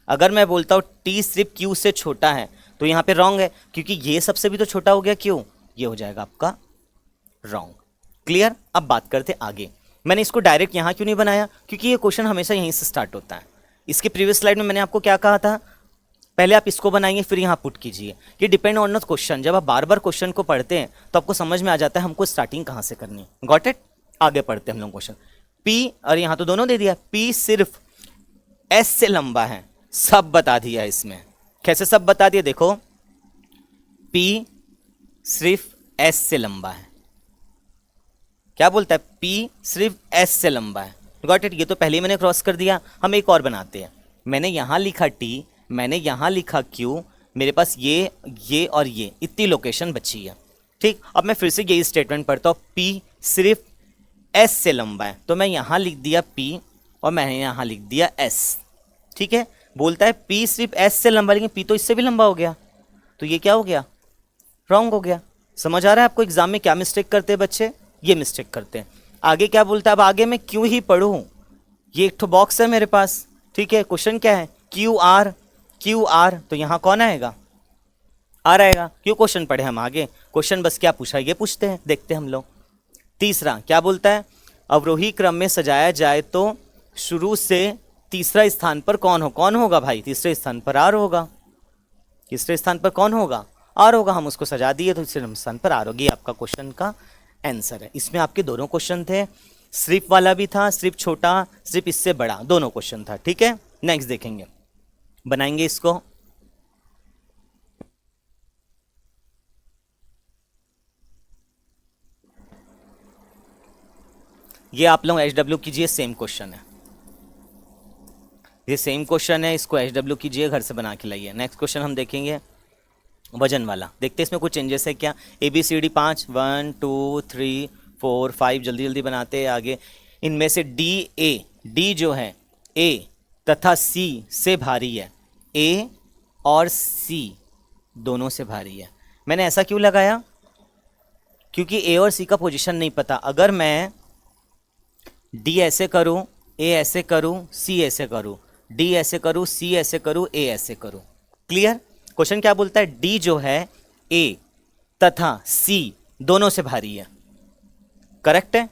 अगर मैं बोलता हूँ टी सिर्फ क्यू से छोटा है तो यहाँ पे रॉन्ग है, क्योंकि ये सबसे भी तो छोटा हो गया क्यू, ये हो जाएगा आपका रॉन्ग। क्लियर? अब बात करते आगे। मैंने इसको डायरेक्ट यहाँ क्यों नहीं बनाया, क्योंकि ये क्वेश्चन हमेशा यहीं से स्टार्ट होता है। इसके प्रीवियस स्लाइड में मैंने आपको क्या कहा था, पहले आप इसको बनाइए फिर यहाँ पुट कीजिए, ये डिपेंड ऑन द क्वेश्चन। जब आप बार बार क्वेश्चन को पढ़ते हैं तो आपको समझ में आ जाता है हमको स्टार्टिंग कहाँ से करनी है। Got it? आगे पढ़ते हैं हम लोग क्वेश्चन। पी, और यहाँ तो दोनों दे दिया, पी सिर्फ एस से लंबा है, सब बता दिया इसमें। कैसे सब बता दिया, देखो पी सिर्फ एस से लंबा है, क्या बोलता है, पी सिर्फ एस से लंबा है। Got it? ये तो पहले ही मैंने क्रॉस कर दिया। हम एक और बनाते हैं, मैंने यहाँ लिखा टी, मैंने यहाँ लिखा क्यू, मेरे पास ये और ये इतनी लोकेशन बची है। ठीक, अब मैं फिर से यही स्टेटमेंट पढ़ता हूँ, पी सिर्फ एस से लंबा है, तो मैं यहाँ लिख दिया पी और मैंने यहाँ लिख दिया एस। ठीक है, बोलता है पी सिर्फ एस से लंबा, लेकिन पी तो इससे भी लंबा हो गया, तो ये क्या हो गया, रॉन्ग हो गया। समझ आ रहा है आपको एग्जाम में क्या मिस्टेक करते हैं बच्चे, ये मिस्टेक करते हैं। आगे क्या बोलता है, अब आगे मैं क्यों ही पढ़ूँ, ये एक तो बॉक्स है मेरे पास, ठीक ठीक है, क्वेश्चन क्या है, क्यू आर, क्यू आर, तो यहाँ कौन आएगा, आर आएगा। क्यों क्वेश्चन पढ़े हम आगे, क्वेश्चन बस क्या पूछा ये पूछते हैं, देखते हैं हम लोग। तीसरा क्या बोलता है, अवरोही क्रम में सजाया जाए तो शुरू से तीसरा स्थान पर कौन होगा भाई, तीसरे स्थान पर आर होगा। तीसरे स्थान पर कौन होगा, आर होगा। हम उसको सजा दिए तो तीसरे स्थान पर आर होगी। आपका क्वेश्चन का आंसर है। इसमें आपके दोनों क्वेश्चन थे, सिर्फ वाला भी था, सिर्फ छोटा, सिर्फ इससे बड़ा, दोनों क्वेश्चन था। ठीक है, नेक्स्ट देखेंगे, बनाएंगे इसको। ये आप लोग HW कीजिए, सेम क्वेश्चन है, ये सेम क्वेश्चन है, इसको HW कीजिए, घर से बना के लाइए। नेक्स्ट क्वेश्चन हम देखेंगे वजन वाला, देखते हैं इसमें कुछ चेंजेस है क्या। ABCD 5, 1 2 3 4 5, जल्दी जल्दी बनाते हैं आगे। इनमें से डी जो है A तथा C से भारी है, A और C दोनों से भारी है। मैंने ऐसा क्यों लगाया, क्योंकि A और C का पोजीशन नहीं पता। अगर मैं D ऐसे करूं, A ऐसे करूं, C ऐसे करूं, D ऐसे करूं, C ऐसे करूं, A ऐसे करूं, क्लियर। क्वेश्चन क्या बोलता है, D जो है A तथा C दोनों से भारी है, करेक्ट है।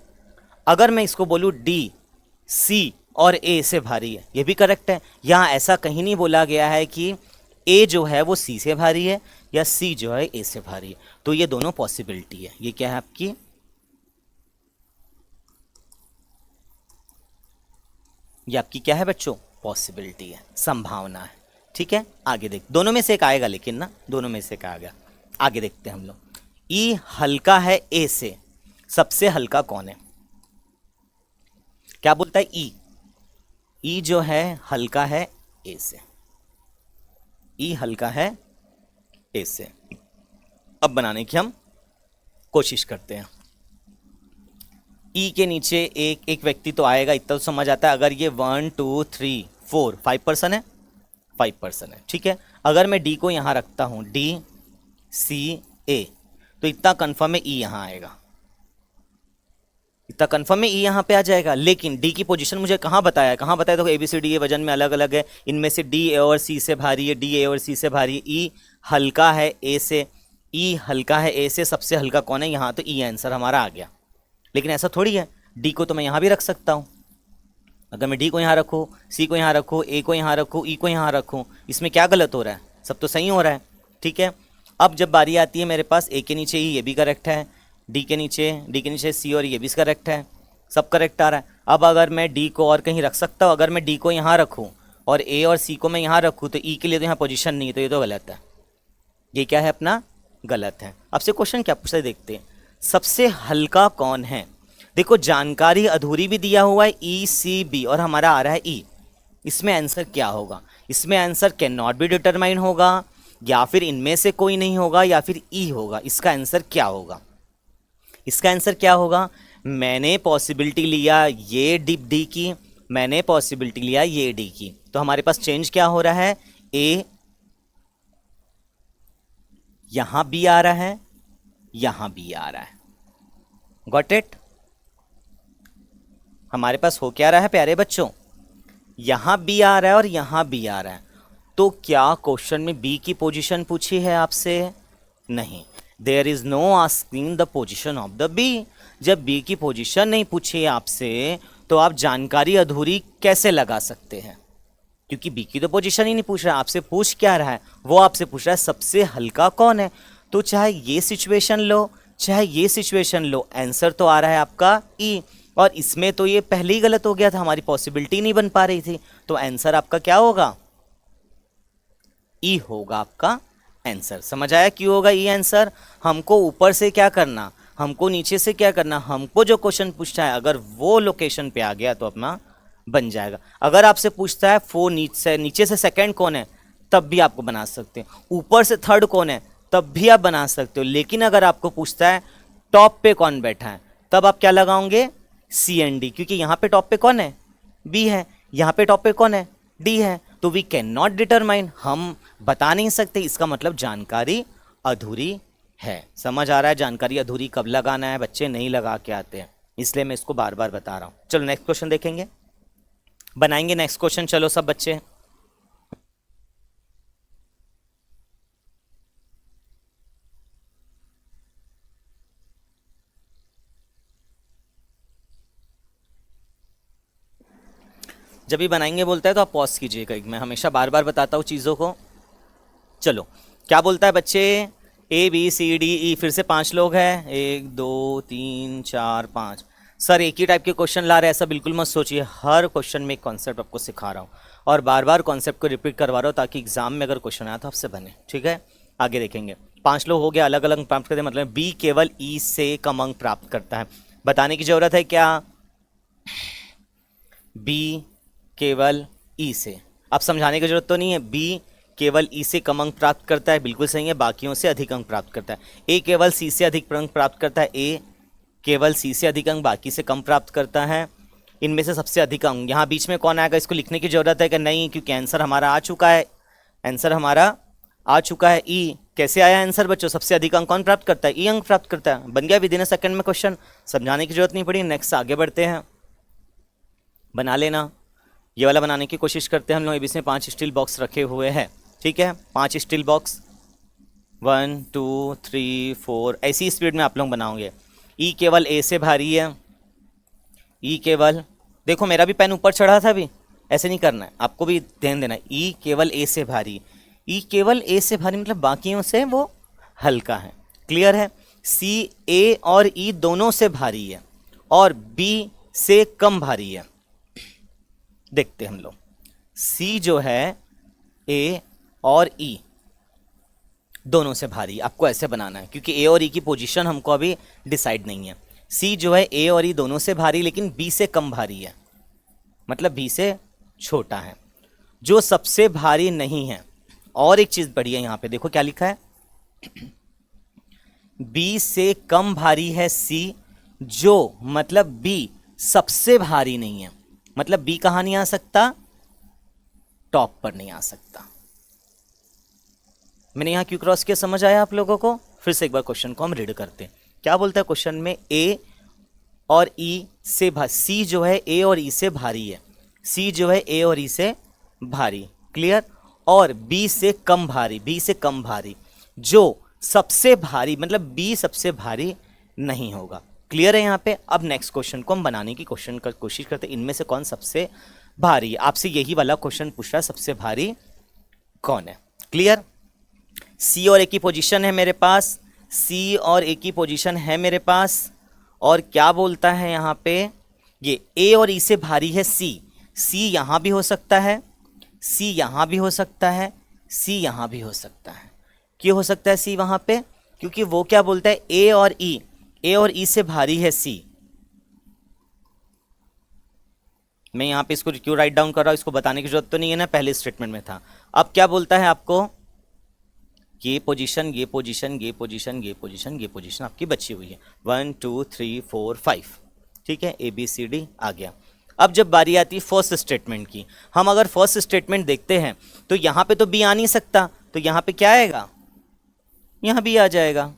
अगर मैं इसको बोलूं D C और A से भारी है, ये भी करेक्ट है। यहां ऐसा कहीं नहीं बोला गया है कि A जो है वो C से भारी है या C जो है A से भारी है, तो ये दोनों पॉसिबिलिटी है। ये क्या है आपकी, ये आपकी क्या है बच्चों, पॉसिबिलिटी है, संभावना है। ठीक है, आगे देख, दोनों में से एक आएगा, लेकिन ना दोनों में से एक आएगा। आगे देखते हैं हम लोग। ई हल्का है ए से, सबसे हल्का कौन है, क्या बोलता है, ई जो है हल्का है ए से, ई हल्का है ए से। अब बनाने की हम कोशिश करते हैं। ई के नीचे एक व्यक्ति तो आएगा, इतना तो समझ आता है। अगर ये 1 2 3 4 5 पर्सन है, 5 पर्सन है, ठीक है। अगर मैं डी को यहाँ रखता हूँ, डी सी ए, तो इतना कन्फर्म है ई यहाँ आएगा, इतना कन्फर्म है ई यहाँ पे आ जाएगा। लेकिन डी की पोजीशन मुझे कहाँ बताया है, कहाँ बताया, तो ABCD ये वजन में अलग अलग है, इनमें से डी ए और सी से भारी है, डी ए और सी से भारी है। ई हल्का है ए से, ई हल्का है ए से, सबसे हल्का कौन है यहाँ, तो ई आंसर हमारा आ गया। लेकिन ऐसा थोड़ी है, डी को तो मैं यहाँ भी रख सकता हूँ। अगर मैं डी को यहाँ रखूँ, सी को यहाँ रखूँ, ए को यहाँ रखूँ, ई को यहाँ रखूँ, इसमें क्या गलत हो रहा है, सब तो सही हो रहा है। ठीक है, अब जब बारी आती है मेरे पास, ए के नीचे ई, ये भी करेक्ट है, डी के नीचे सी और ये भी करेक्ट है, सब करेक्ट आ रहा है। अब अगर मैं डी को और कहीं रख सकता हूँ, अगर मैं डी को यहाँ रखूँ और ए और सी को मैं यहाँ रखूँ, तो ई के लिए तो यहाँ पोजीशन नहीं है, तो ये तो गलत है, ये क्या है अपना, गलत है। अब से क्वेश्चन क्या पूछते देखते हैं, सबसे हल्का कौन है। देखो जानकारी अधूरी भी दिया हुआ है, ECB, और हमारा आ रहा है ई। इसमें आंसर क्या होगा, इसमें answer can not be determine होगा, या फिर इनमें से कोई नहीं होगा, या फिर ई होगा। इसका आंसर क्या होगा, इसका आंसर क्या होगा, मैंने पॉसिबिलिटी लिया ये डी की, मैंने पॉसिबिलिटी लिया ये डी की, तो हमारे पास चेंज क्या हो रहा है, ए यहां बी आ रहा है, यहां बी आ रहा है, गॉट इट। हमारे पास हो क्या रहा है प्यारे बच्चों, यहां बी आ रहा है और यहां बी आ रहा है। तो क्या क्वेश्चन में बी की पोजीशन पूछी है आपसे, नहीं, there is no asking the position of the B. जब बी की पोजीशन नहीं पूछी है आपसे, तो आप जानकारी अधूरी कैसे लगा सकते हैं, क्योंकि बी की तो पोजीशन ही नहीं पूछ रहा है। आपसे पूछ क्या रहा है, वो आपसे पूछ रहा है सबसे हल्का कौन है। तो चाहे ये सिचुएशन लो, चाहे ये सिचुएशन लो, आंसर तो आ रहा है आपका ई। और इसमें तो ये पहले ही गलत हो गया था, हमारी पॉसिबिलिटी नहीं बन पा रही थी, तो आंसर आपका क्या होगा, ई होगा आपका आंसर। समझ आया क्यों होगा ई आंसर। हमको ऊपर से क्या करना, हमको नीचे से क्या करना, हमको जो क्वेश्चन पूछता है अगर वो लोकेशन पे आ गया तो अपना बन जाएगा। अगर आपसे पूछता है फोर नीचे से सेकंड कौन है, तब भी आपको बना सकते हैं। ऊपर से थर्ड कौन है, तब भी आप बना सकते हो। लेकिन अगर आपको पूछता है टॉप पे कौन बैठा है, तब आप क्या लगाओगे, सी एंड डी, क्योंकि यहाँ पे टॉप पे कौन है, बी है, यहाँ पे टॉप पे कौन है, डी है। तो वी कैन नॉट डिटरमाइन, हम बता नहीं सकते, इसका मतलब जानकारी अधूरी है। समझ आ रहा है जानकारी अधूरी कब लगाना है, बच्चे नहीं लगा के आते हैं, इसलिए मैं इसको बार बार बता रहा हूँ। चलो नेक्स्ट क्वेश्चन देखेंगे, बनाएंगे नेक्स्ट क्वेश्चन, चलो सब बच्चे। जब भी बनाएंगे बोलता है तो आप पॉज कीजिएगा, मैं हमेशा बार बार बताता हूँ चीज़ों को। चलो क्या बोलता है बच्चे, ए बी सी डी ई, फिर से 5 लोग हैं, 1 2 3 4 5। सर एक ही टाइप के क्वेश्चन ला रहे हैं, ऐसा बिल्कुल मत सोचिए, हर क्वेश्चन में एक कॉन्सेप्ट आपको सिखा रहा हूँ और बार बार कॉन्सेप्ट को रिपीट करवा रहा हूँ ताकि एग्जाम में अगर क्वेश्चन आया तो आपसे बने, ठीक है। आगे देखेंगे, 5 लोग हो गया, अलग अलग प्राप्त करते हैं, मतलब बी केवल ई से कम अंक प्राप्त करता है। बताने की जरूरत है क्या, बी केवल ई से, अब समझाने की जरूरत तो नहीं है। बी केवल ई से कम अंक प्राप्त करता है, बिल्कुल सही है, बाकियों से अधिक अंक प्राप्त करता है। ए केवल सी से अधिक अंक प्राप्त करता है, ए केवल सी से अधिक अंक बाकी से कम प्राप्त करता है। इनमें से सबसे अधिक अंक यहाँ बीच में कौन आएगा, इसको लिखने की जरूरत है कि नहीं, क्योंकि आंसर हमारा आ चुका है, आंसर हमारा आ चुका है ई। कैसे आया आंसर बच्चों, सबसे अधिक अंक कौन प्राप्त करता है, ई अंक प्राप्त करता है। बन गया विदिन अ सेकंड में क्वेश्चन, समझाने की जरूरत नहीं पड़ी। नेक्स्ट आगे बढ़ते हैं, बना लेना, ये वाला बनाने की कोशिश करते हैं हम लोग। अभी इसमें 5 स्टील बॉक्स रखे हुए हैं, ठीक है, 5 स्टील बॉक्स, 1 2 3 4, ऐसी स्पीड में आप लोग बनाओगे। ई केवल ए से भारी है, ई केवल, देखो मेरा भी पेन ऊपर चढ़ा था अभी, ऐसे नहीं करना है, आपको भी ध्यान देना है। ई केवल ए से भारी, ई केवल ए से भारी मतलब बाकियों से वो हल्का है, क्लियर है। सी ए और ई दोनों से भारी है और बी से कम भारी है। देखते हम लोग, सी जो है ए और ई दोनों से भारी, आपको ऐसे बनाना है क्योंकि ए और ई की पोजीशन हमको अभी डिसाइड नहीं है। सी जो है ए और ई दोनों से भारी लेकिन बी से कम भारी है, मतलब बी से छोटा है। जो सबसे भारी नहीं है, और एक चीज बढ़िया यहाँ पे देखो क्या लिखा है, बी से कम भारी है सी, जो मतलब बी सबसे भारी नहीं है, मतलब बी कहां नहीं आ सकता, टॉप पर नहीं आ सकता। मैंने यहां क्यों क्रॉस किया, समझ आया आप लोगों को। फिर से एक बार क्वेश्चन को हम रीड करते हैं। क्या बोलता है क्वेश्चन में, ए और ई से भारी, सी जो है ए और ई से भारी है, सी जो है ए और ई से भारी, क्लियर, और बी से कम भारी, बी से कम भारी, जो सबसे भारी मतलब बी सबसे भारी नहीं होगा, क्लियर है यहाँ पे। अब नेक्स्ट क्वेश्चन को हम बनाने की कोशिश करते हैं, इनमें से कौन सबसे भारी है, आपसे यही वाला क्वेश्चन पूछ रहा है, सबसे भारी कौन है, क्लियर। सी और ए की पोजीशन है मेरे पास, सी और ए की पोजीशन है मेरे पास, और क्या बोलता है यहाँ पे, ये ए और ई से भारी है सी, सी यहां भी हो सकता है, सी यहां भी हो सकता है, सी यहां भी हो सकता है। क्यों हो सकता है सी वहां पे, क्योंकि वो क्या बोलता है, ए और ई, ए और ई से भारी है सी। मैं यहां पे इसको क्यों राइट डाउन कर रहा हूं, इसको बताने की जरूरत तो नहीं है ना, पहले स्टेटमेंट में था। अब क्या बोलता है आपको, ये पोजीशन, ये पोजीशन, ये पोजीशन, ये पोजीशन, ये पोजीशन आपकी बची हुई है, 1 2 3 4 5, ठीक है, ए बी सी डी आ गया। अब जब बारी आती है फर्स्ट स्टेटमेंट की, हम अगर फर्स्ट स्टेटमेंट देखते हैं तो यहां पे तो बी आ नहीं सकता, तो यहां पे क्या आएगा, यहां बी आ जाएगा,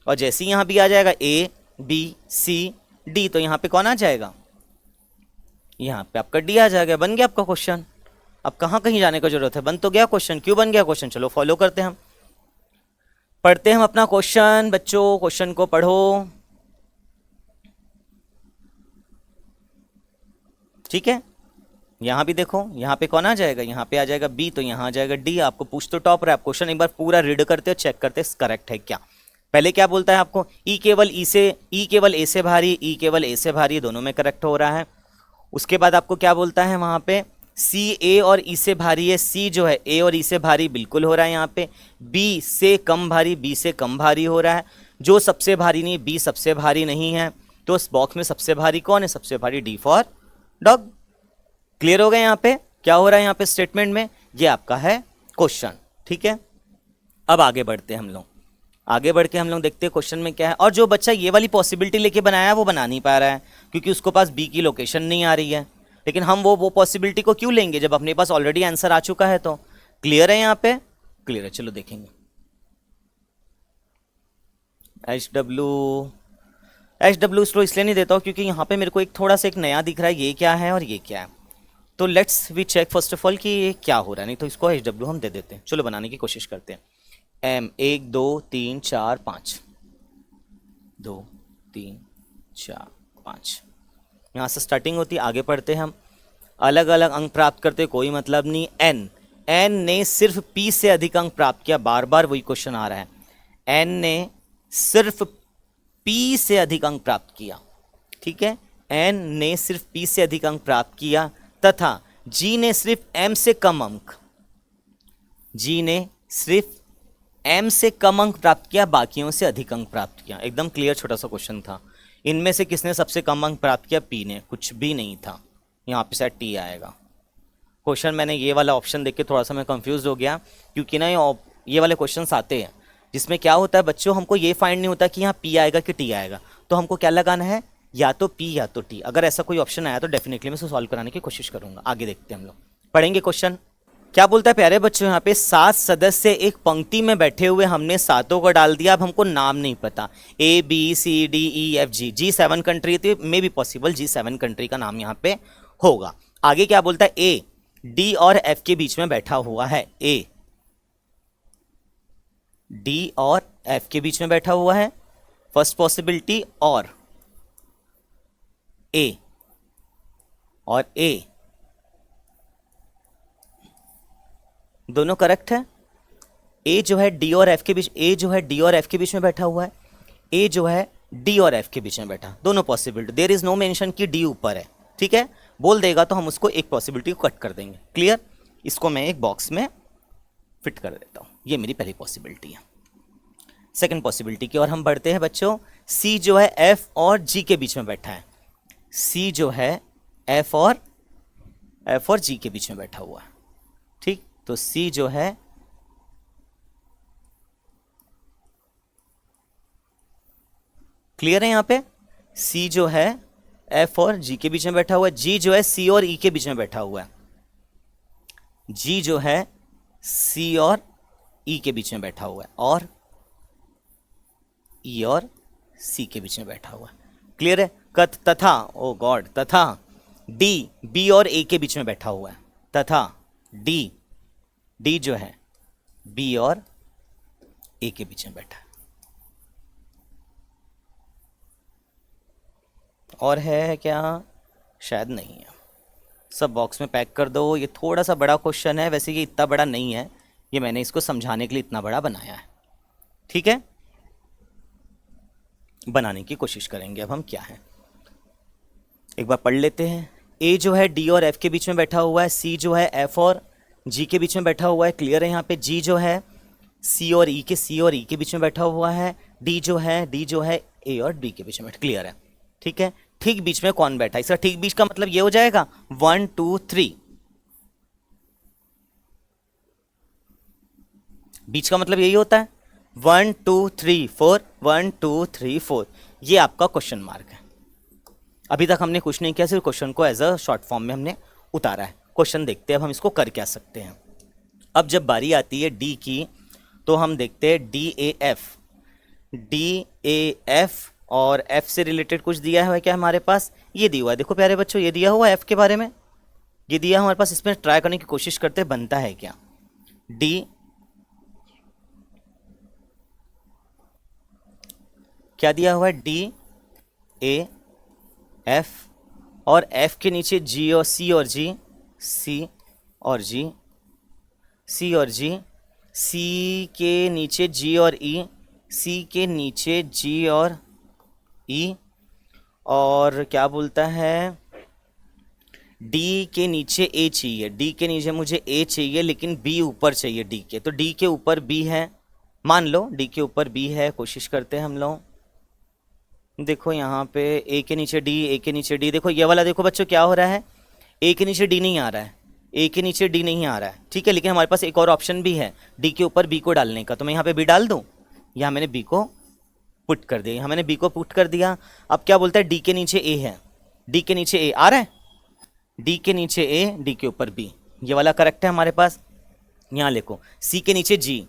और जैसे ही यहां बी आ जाएगा ए बी सी डी, तो यहां पे कौन आ जाएगा, यहां पे आपका डी आ जाएगा। बन गया आपका क्वेश्चन, अब कहां कहीं जाने की जरूरत है, बन तो गया क्वेश्चन। क्यों बन गया क्वेश्चन, चलो फॉलो करते हैं हम, पढ़ते हैं हम अपना क्वेश्चन। बच्चों क्वेश्चन को पढ़ो, ठीक है। यहां भी देखो, यहां पे कौन आ जाएगा, यहां पे आ जाएगा बी, तो यहां आ जाएगा डी। आपको पूछ तो टॉप रहा है, आप क्वेश्चन एक बार पूरा रीड करते हो, चेक करते करेक्ट है क्या। पहले क्या बोलता है आपको, ई केवल ई से, ई केवल ए से भारी, ई केवल ए से भारी, दोनों में करेक्ट हो रहा है। उसके बाद आपको क्या बोलता है वहां पे, सी ए और ई से भारी है, सी जो है ए और ई से भारी बिल्कुल हो रहा है यहाँ पे। बी से कम भारी, बी से कम भारी हो रहा है। जो सबसे भारी नहीं, बी सबसे भारी नहीं है, तो इस बॉक्स में सबसे भारी कौन है, सबसे भारी डी फॉर डॉग। क्लियर हो गया यहाँ पे क्या हो रहा है, यहाँ पे स्टेटमेंट में, ये आपका है क्वेश्चन, ठीक है। अब आगे बढ़ते हैं हम लोग, आगे बढ़ के हम लोग देखते हैं क्वेश्चन में क्या है। और जो बच्चा ये वाली पॉसिबिलिटी लेके बनाया है वो बना नहीं पा रहा है, क्योंकि उसके पास बी की लोकेशन नहीं आ रही है। लेकिन हम वो पॉसिबिलिटी को क्यों लेंगे जब अपने पास ऑलरेडी आंसर आ चुका है। तो क्लियर है यहाँ पे, क्लियर है, चलो देखेंगे। एच डब्ल्यू स्लो इसलिए नहीं देता हूँ क्योंकि यहाँ पे मेरे को एक थोड़ा सा एक नया दिख रहा है, ये क्या है और ये क्या है। तो let's we check first of all कि ये क्या हो रहा है, नहीं तो इसको एच डब्ल्यू हम दे देते हैं। चलो बनाने की कोशिश करते हैं। एम 1 2 3 4 5, 2 3 4 5, यहाँ से स्टार्टिंग होती है, आगे पढ़ते हैं हम। अलग अलग अंक प्राप्त करते कोई मतलब नहीं। एन ने सिर्फ पी से अधिक अंक प्राप्त किया, बार बार वही क्वेश्चन आ रहा है। एन ने सिर्फ पी से अधिक अंक प्राप्त किया, ठीक है। एन ने सिर्फ पी से अधिक अंक प्राप्त किया तथा जी ने सिर्फ एम से कम अंक, जी ने सिर्फ एम से कम अंक प्राप्त किया, बाकियों से अधिक अंक प्राप्त किया। एकदम क्लियर छोटा सा क्वेश्चन था। इनमें से किसने सबसे कम अंक प्राप्त किया? पी ने। कुछ भी नहीं था, यहाँ पे शायद टी आएगा। क्वेश्चन मैंने ये वाला ऑप्शन देख के थोड़ा सा मैं कंफ्यूज हो गया, क्योंकि ना ये वाले क्वेश्चंस आते हैं जिसमें क्या होता है बच्चों, हमको ये फाइंड नहीं होता कि यहाँ पी आएगा कि टी आएगा, तो हमको क्या लगाना है, या तो पी या तो टी। अगर ऐसा कोई ऑप्शन आया तो डेफिनेटली मैं इसे सॉल्व कराने की कोशिश करूंगा। आगे देखते हैं, हम लोग पढ़ेंगे क्वेश्चन। क्या बोलता है प्यारे बच्चों, यहाँ पे 7 सदस्य एक पंक्ति में बैठे हुए, हमने सातों को डाल दिया। अब हमको नाम नहीं पता, A B C D E F G, G 7 country थी, may be possible G 7 country का नाम यहाँ पे होगा। आगे क्या बोलता है, ए डी और एफ के बीच में बैठा हुआ है, ए डी और एफ के बीच में बैठा हुआ है, फर्स्ट पॉसिबिलिटी। और ए दोनों करेक्ट है। ए जो है डी और एफ के बीच, ए जो है डी और एफ के बीच में बैठा हुआ है, ए जो है डी और एफ के बीच में बैठा, दोनों possibility. There is no mention कि डी ऊपर है, ठीक है। बोल देगा तो हम उसको एक पॉसिबिलिटी को कट कर देंगे। क्लियर? इसको मैं एक बॉक्स में फिट कर देता हूं। ये मेरी पहली पॉसिबिलिटी है। सेकंड पॉसिबिलिटी की ओर हम बढ़ते हैं बच्चों। सी जो है एफ और जी के बीच में बैठा है, सी जो है एफ और जी के बीच में बैठा हुआ है, ठीक। तो सी जो है क्लियर है, यहां पे सी जो है एफ और जी के बीच में बैठा हुआ है, जी जो है सी और ई के बीच में बैठा हुआ है, जी जो है सी और ई के बीच में बैठा हुआ है, और ई और सी के बीच में बैठा हुआ है। क्लियर है? तथा, ओ गॉड, तथा डी बी और ए के बीच में बैठा हुआ है, तथा डी जो है बी और ए के बीच में बैठा है। और है क्या? शायद नहीं है। सब बॉक्स में पैक कर दो। ये थोड़ा सा बड़ा क्वेश्चन है, वैसे ये इतना बड़ा नहीं है, ये मैंने इसको समझाने के लिए इतना बड़ा बनाया है, ठीक है। बनाने की कोशिश करेंगे अब हम क्या है, एक बार पढ़ लेते हैं। ए जो है डी और एफ के बीच में बैठा हुआ है, सी जो है एफ और जी के बीच में बैठा हुआ है। क्लियर है? यहाँ पे जी जो है सी और ई के बीच में बैठा हुआ है, डी जो है ए और डी के बीच में बैठा। क्लियर है? ठीक है। ठीक बीच में कौन बैठा है? इसका ठीक बीच का मतलब ये हो जाएगा 1 2 3, बीच का मतलब यही होता है 1 2 3 4, 1 2 3 4। ये आपका क्वेश्चन मार्क है। अभी तक हमने कुछ नहीं किया, सिर्फ क्वेश्चन को एज अ शॉर्ट फॉर्म में हमने उतारा है। क्वेश्चन देखते हैं अब हम इसको कर क्या सकते हैं। अब जब बारी आती है डी की, तो हम देखते हैं डी ए एफ और एफ से रिलेटेड कुछ दिया है क्या हमारे पास? ये दिया हुआ है, देखो प्यारे बच्चों, ये दिया हुआ है एफ के बारे में, ये दिया हमारे पास। इसमें ट्राई करने की कोशिश करते हैं बनता है क्या। डी क्या दिया हुआ है? डी ए एफ और एफ के नीचे जी और सी और जी, सी और जी, सी और जी, सी के नीचे जी और ई, सी के नीचे जी और ई, और क्या बोलता है डी के नीचे ए चाहिए, डी के नीचे मुझे ए चाहिए, लेकिन बी ऊपर चाहिए डी के, तो डी के ऊपर बी है, मान लो डी के ऊपर बी है। कोशिश करते हैं हम लोग। देखो यहाँ पे ए के नीचे डी, ए के नीचे डी, देखो ये वाला देखो बच्चों क्या हो रहा है, ए के नीचे डी नहीं आ रहा है, ए के नीचे डी नहीं आ रहा है, ठीक है। लेकिन हमारे पास एक और ऑप्शन भी है डी के ऊपर बी को डालने का, तो मैं यहाँ पे बी डाल दूँ। यहाँ मैंने बी को पुट कर दिया, यहाँ मैंने बी को पुट कर दिया। अब क्या बोलता है डी के नीचे ए है, डी के नीचे ए आ रहा है, डी के नीचे ए, डी के ऊपर बी, ये वाला करेक्ट है हमारे पास। यहाँ लिखो सी के नीचे जी,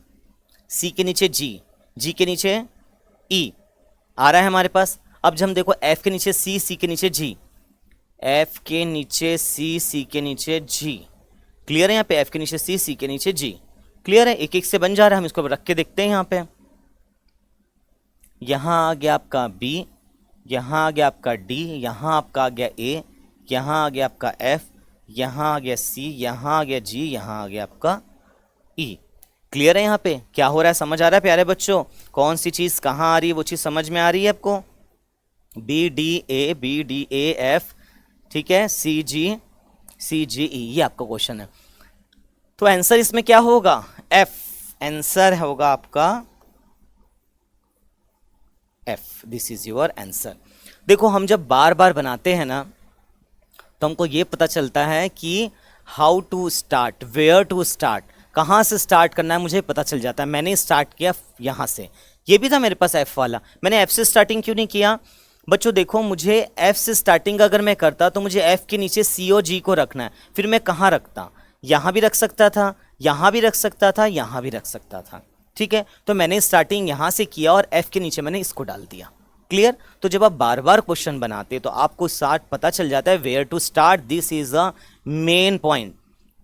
सी के नीचे जी, जी के नीचे ई आ रहा है हमारे पास। अब जब हम देखो एफ के नीचे सी, सी के नीचे जी, एफ के नीचे सी, सी के नीचे जी। क्लियर है? यहाँ पे एफ के नीचे सी, सी के नीचे जी। क्लियर है? एक एक से बन जा रहा है, हम इसको रख के देखते हैं। यहाँ पे यहाँ आ गया आपका बी, यहाँ आ गया आपका डी, यहाँ आपका आ गया ए, यहाँ आ गया आपका एफ, यहाँ आ गया सी, यहाँ आ गया जी, यहाँ आ गया आपका ई। क्लियर है? यहाँ पे क्या हो रहा है समझ आ रहा है प्यारे बच्चों? कौन सी चीज़ कहाँ आ रही है वो चीज़ समझ में आ रही है आपको? B D A, B D A F, ठीक है, सी जी, सी जी ई, ये आपका क्वेश्चन है। तो आंसर इसमें क्या होगा? एफ। आंसर होगा आपका F. This is your answer. देखो हम जब बार बार बनाते हैं ना तो हमको ये पता चलता है कि how to start, where to start, कहाँ से स्टार्ट करना है मुझे पता चल जाता है। मैंने स्टार्ट किया यहाँ से, ये भी था मेरे पास एफ वाला, मैंने एफ से स्टार्टिंग क्यों नहीं किया? बच्चों देखो मुझे एफ से स्टार्टिंग अगर मैं करता तो मुझे एफ के नीचे सी ओ जी को रखना है, फिर मैं कहाँ रखता? यहाँ भी रख सकता था, यहाँ भी रख सकता था, यहाँ भी रख सकता था। ठीक है, तो मैंने स्टार्टिंग यहाँ से किया और एफ के नीचे मैंने इसको डाल दिया। क्लियर? तो जब आप बार बार क्वेश्चन बनाते तो आपको स्टार्ट पता चल जाता है, where to start, this is a main point.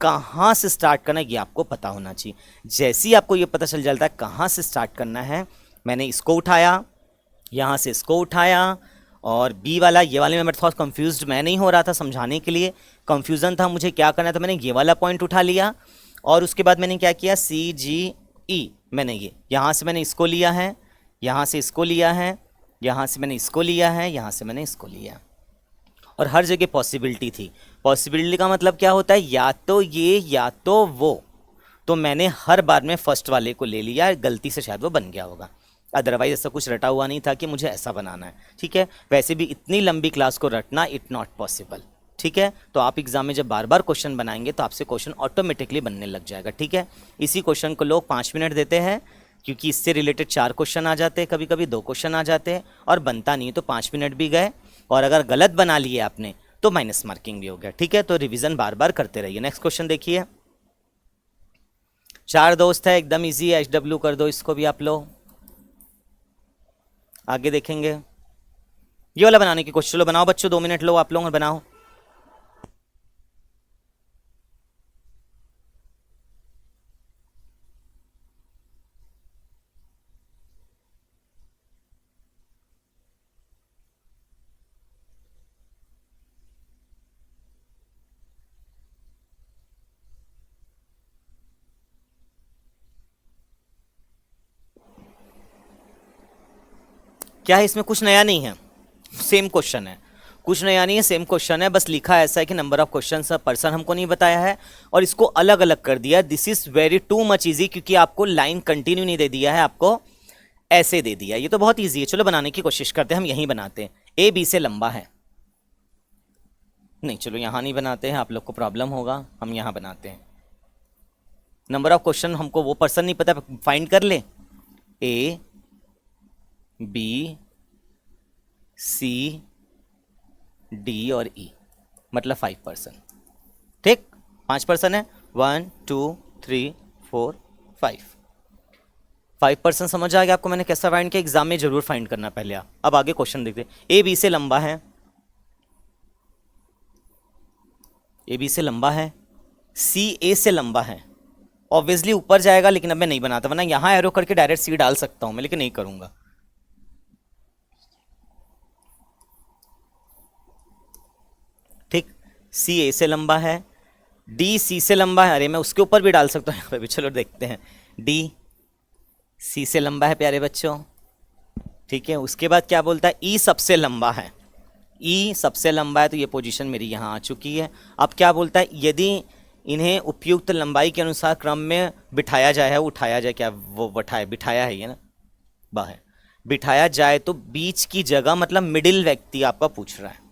कहाँ से स्टार्ट करना है ये आपको पता होना चाहिए। जैसे ही आपको ये पता चल जाता है कहाँ से स्टार्ट करना है, मैंने इसको उठाया, यहाँ से इसको उठाया, और बी वाला ये वाले में मैं थोड़ा कंफ्यूज्ड मैं नहीं हो रहा था, समझाने के लिए कंफ्यूजन था मुझे क्या करना है, तो मैंने ये वाला पॉइंट उठा लिया और उसके बाद मैंने क्या किया, सी जी ई, मैंने ये यहाँ से मैंने इसको लिया है, यहाँ से इसको लिया है, यहाँ से मैंने इसको लिया है, यहाँ से मैंने इसको लिया, और हर जगह पॉसिबिलिटी थी। पॉसिबिलिटी का मतलब क्या होता है? या तो ये या तो वो। तो मैंने हर बार में फर्स्ट वाले को ले लिया, गलती से शायद वो बन गया होगा, अदरवाइज ऐसा कुछ रटा हुआ नहीं था कि मुझे ऐसा बनाना है। ठीक है, वैसे भी इतनी लंबी क्लास को रटना इट नॉट पॉसिबल। ठीक है, तो आप एग्जाम में जब बार बार क्वेश्चन बनाएंगे तो आपसे क्वेश्चन ऑटोमेटिकली बनने लग जाएगा। ठीक है, इसी क्वेश्चन को लोग 5 मिनट देते हैं क्योंकि इससे रिलेटेड 4 क्वेश्चन आ जाते हैं, कभी कभी 2 क्वेश्चन आ जाते हैं और बनता नहीं, तो 5 मिनट भी गए, और अगर गलत बना लिए आपने तो माइनस मार्किंग भी हो गया। ठीक है, तो रिवीजन बार बार करते रहिए। नेक्स्ट क्वेश्चन देखिए, 4 दोस्त है, एकदम इजी है, HW कर दो इसको भी आप लोग। आगे देखेंगे, ये वाला बनाने की कोशिश, चलो बनाओ बच्चों, 2 मिनट लो आप लोग और बनाओ। क्या है इसमें? कुछ नया नहीं है, सेम क्वेश्चन है, कुछ नया नहीं है, सेम क्वेश्चन है, बस लिखा ऐसा है कि नंबर ऑफ क्वेश्चन पर्सन हमको नहीं बताया है और इसको अलग अलग कर दिया। This is very too much easy, क्योंकि आपको लाइन कंटिन्यू नहीं दे दिया है, आपको ऐसे दे दिया। ये तो बहुत इजी है, चलो बनाने की कोशिश करते हैं, हम यहीं बनाते हैं। ए बी से लंबा है, नहीं चलो यहाँ नहीं बनाते हैं, आप लोग को प्रॉब्लम होगा, हम यहाँ बनाते हैं। नंबर ऑफ क्वेश्चन हमको वो पर्सन नहीं पता, फाइंड कर ले। ए बी सी डी और ई, मतलब 5 पर्सन। ठीक, 5 पर्सन है, 1 2 3 4 5 पर्सन। समझ आ गया आपको मैंने कैसा फाइंड किया? एग्जाम में जरूर फाइंड करना पहले आप। अब आगे क्वेश्चन देखते हैं। ए बी से लंबा है, ए बी से लंबा है, सी ए से लंबा है, ऑब्वियसली ऊपर जाएगा, लेकिन अब मैं नहीं बनाता, वरना यहां एरो करके डायरेक्ट सी डाल सकता हूं मैं, लेकिन नहीं करूंगा। ठीक, सी ए से लंबा है, डी सी से लंबा है, अरे मैं उसके ऊपर भी डाल सकता हूँ यहाँ पे भी, चलो देखते हैं। डी सी से लंबा है प्यारे बच्चों। ठीक है, उसके बाद क्या बोलता है? ई सबसे लंबा है, ई सबसे लंबा है, तो ये पोजीशन मेरी यहाँ आ चुकी है। अब क्या बोलता है? यदि इन्हें उपयुक्त लंबाई के अनुसार क्रम में बिठाया जाए, है उठाया जाए, क्या वो बैठाया, बिठाया है ये ना, बाहर बिठाया जाए तो बीच की जगह, मतलब मिडिल व्यक्ति आपका पूछ रहा है।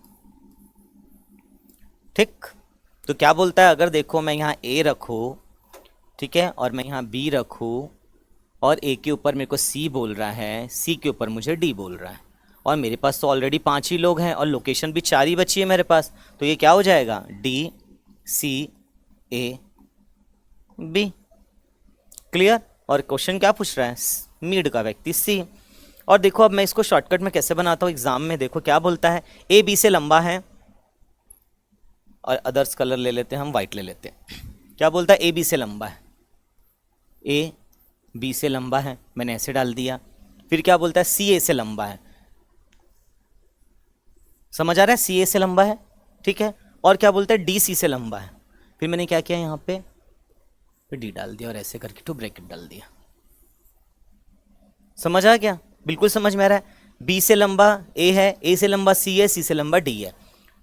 ठीक, तो क्या बोलता है? अगर देखो मैं यहाँ ए रखूँ, ठीक है, और मैं यहाँ बी रखूँ, और ए के ऊपर मेरे को सी बोल रहा है, सी के ऊपर मुझे डी बोल रहा है, और मेरे पास तो ऑलरेडी 5 ही लोग हैं और लोकेशन भी 4 ही बची है मेरे पास, तो ये क्या हो जाएगा? D C A B. Clear? और क्वेश्चन क्या पूछ रहा है? मिड का व्यक्ति सी। और देखो अब मैं इसको शॉर्टकट में कैसे बनाता हूँ एग्जाम में, देखो क्या बोलता है? ए बी से लंबा है, और अदर्स कलर ले लेते हैं, हम वाइट ले लेते हैं। क्या बोलता है, ए बी से लंबा है, ए बी से लंबा है, मैंने ऐसे डाल दिया। फिर क्या बोलता है, सी ए से लंबा है, समझ आ रहा है, सी ए से लंबा है, ठीक है। और क्या बोलता है, डी सी से लंबा है। फिर मैंने क्या किया, यहाँ पे डी डाल दिया और ऐसे करके टू ब्रैकेट डाल दिया। समझ आ गया, बिल्कुल समझ में आ रहा है। बी से लंबा ए है, ए से लंबा सी है, सी से लंबा डी है।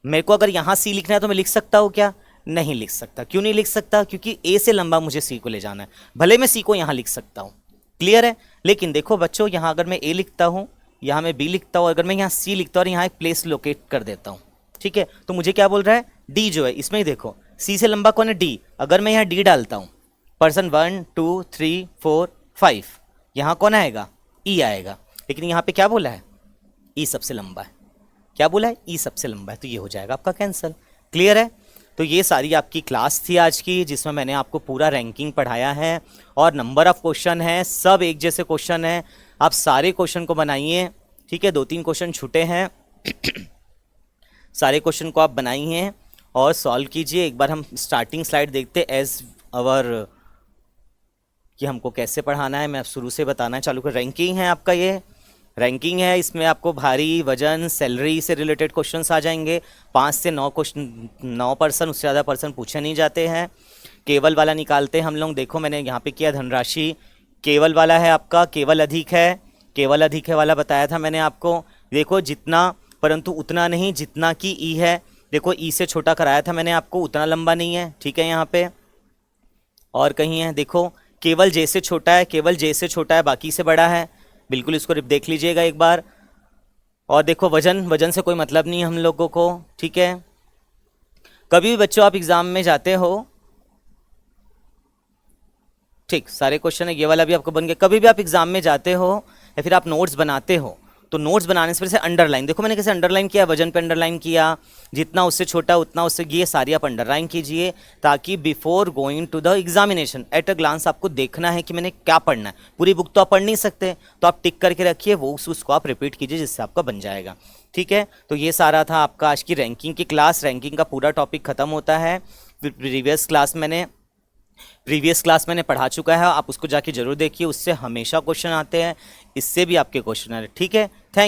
मेरे को अगर यहाँ सी लिखना है तो मैं लिख सकता हूँ क्या, नहीं लिख सकता। क्यों नहीं लिख सकता, क्योंकि ए से लंबा मुझे सी को ले जाना है। भले मैं सी को यहाँ लिख सकता हूँ, क्लियर है। लेकिन देखो बच्चों, यहाँ अगर मैं ए लिखता हूँ, यहाँ मैं बी लिखता हूँ, अगर मैं यहाँ सी लिखता हूँ और यहाँ एक प्लेस लोकेट कर देता हूँ, ठीक है, तो मुझे क्या बोल रहा है, डी जो है इसमें ही देखो, सी से लंबा कौन है, डी। अगर मैं यहाँ डी डालता हूँ, पर्सन 1 2 3 4 5, यहाँ कौन आएगा, ई आएगा। लेकिन यहाँ पे क्या बोला है, ई सबसे लंबा है। क्या बोला है, ई सबसे लंबा है, तो ये हो जाएगा आपका कैंसल। क्लियर है। तो ये सारी आपकी क्लास थी आज की, जिसमें मैंने आपको पूरा रैंकिंग पढ़ाया है और नंबर ऑफ क्वेश्चन है, सब एक जैसे क्वेश्चन है। आप सारे क्वेश्चन को बनाइए, ठीक है। 2-3 क्वेश्चन छूटे हैं सारे क्वेश्चन को आप बनाइए और सॉल्व कीजिए। एक बार हम स्टार्टिंग स्लाइड देखते एज अवर कि हमको कैसे पढ़ाना है। मैं शुरू से बताना चालू कर, रैंकिंग है आपका, ये रैंकिंग है, इसमें आपको भारी वजन सैलरी से रिलेटेड क्वेश्चंस आ जाएंगे। 5 से 9 क्वेश्चन, 9%, उससे ज़्यादा पर्सन पूछे नहीं जाते हैं। केवल वाला निकालते हैं हम लोग। देखो मैंने यहाँ पे किया धनराशि, केवल वाला है आपका, केवल अधिक है, केवल अधिक है वाला बताया था मैंने आपको। देखो जितना परंतु उतना नहीं जितना कि ई है। देखो ई से छोटा कराया था मैंने आपको, उतना लंबा नहीं है, ठीक है। यहाँ पे और कहीं है, देखो केवल जे से छोटा है, केवल जे से छोटा है, बाकी से बड़ा है। बिल्कुल इसको देख लीजिएगा एक बार। और देखो वजन, वजन से कोई मतलब नहीं है हम लोगों को, ठीक है। कभी भी बच्चों आप एग्जाम में जाते हो, ठीक, सारे क्वेश्चन है, ये वाला भी आपको बन गया। कभी भी आप एग्जाम में जाते हो या फिर आप नोट्स बनाते हो, तो नोट्स बनाने से पहले से अंडरलाइन, देखो मैंने कैसे अंडरलाइन किया, वजन पे अंडरलाइन किया, जितना उससे छोटा उतना उससे, ये सारी आप अंडरलाइन कीजिए, ताकि before going to the examination at a glance आपको देखना है कि मैंने क्या पढ़ना है। पूरी बुक तो आप पढ़ नहीं सकते, तो आप टिक करके रखिए, वो उसको आप रिपीट कीजिए, जिससे आपका बन जाएगा, ठीक है। तो ये सारा था आपका आज की रैंकिंग की क्लास। रैंकिंग का पूरा टॉपिक खत्म होता है। प्रीवियस क्लास मैंने पढ़ा चुका है, आप उसको जाके जरूर देखिए, उससे हमेशा क्वेश्चन आते हैं, इससे भी आपके क्वेश्चन आ रहे, ठीक है। थैंक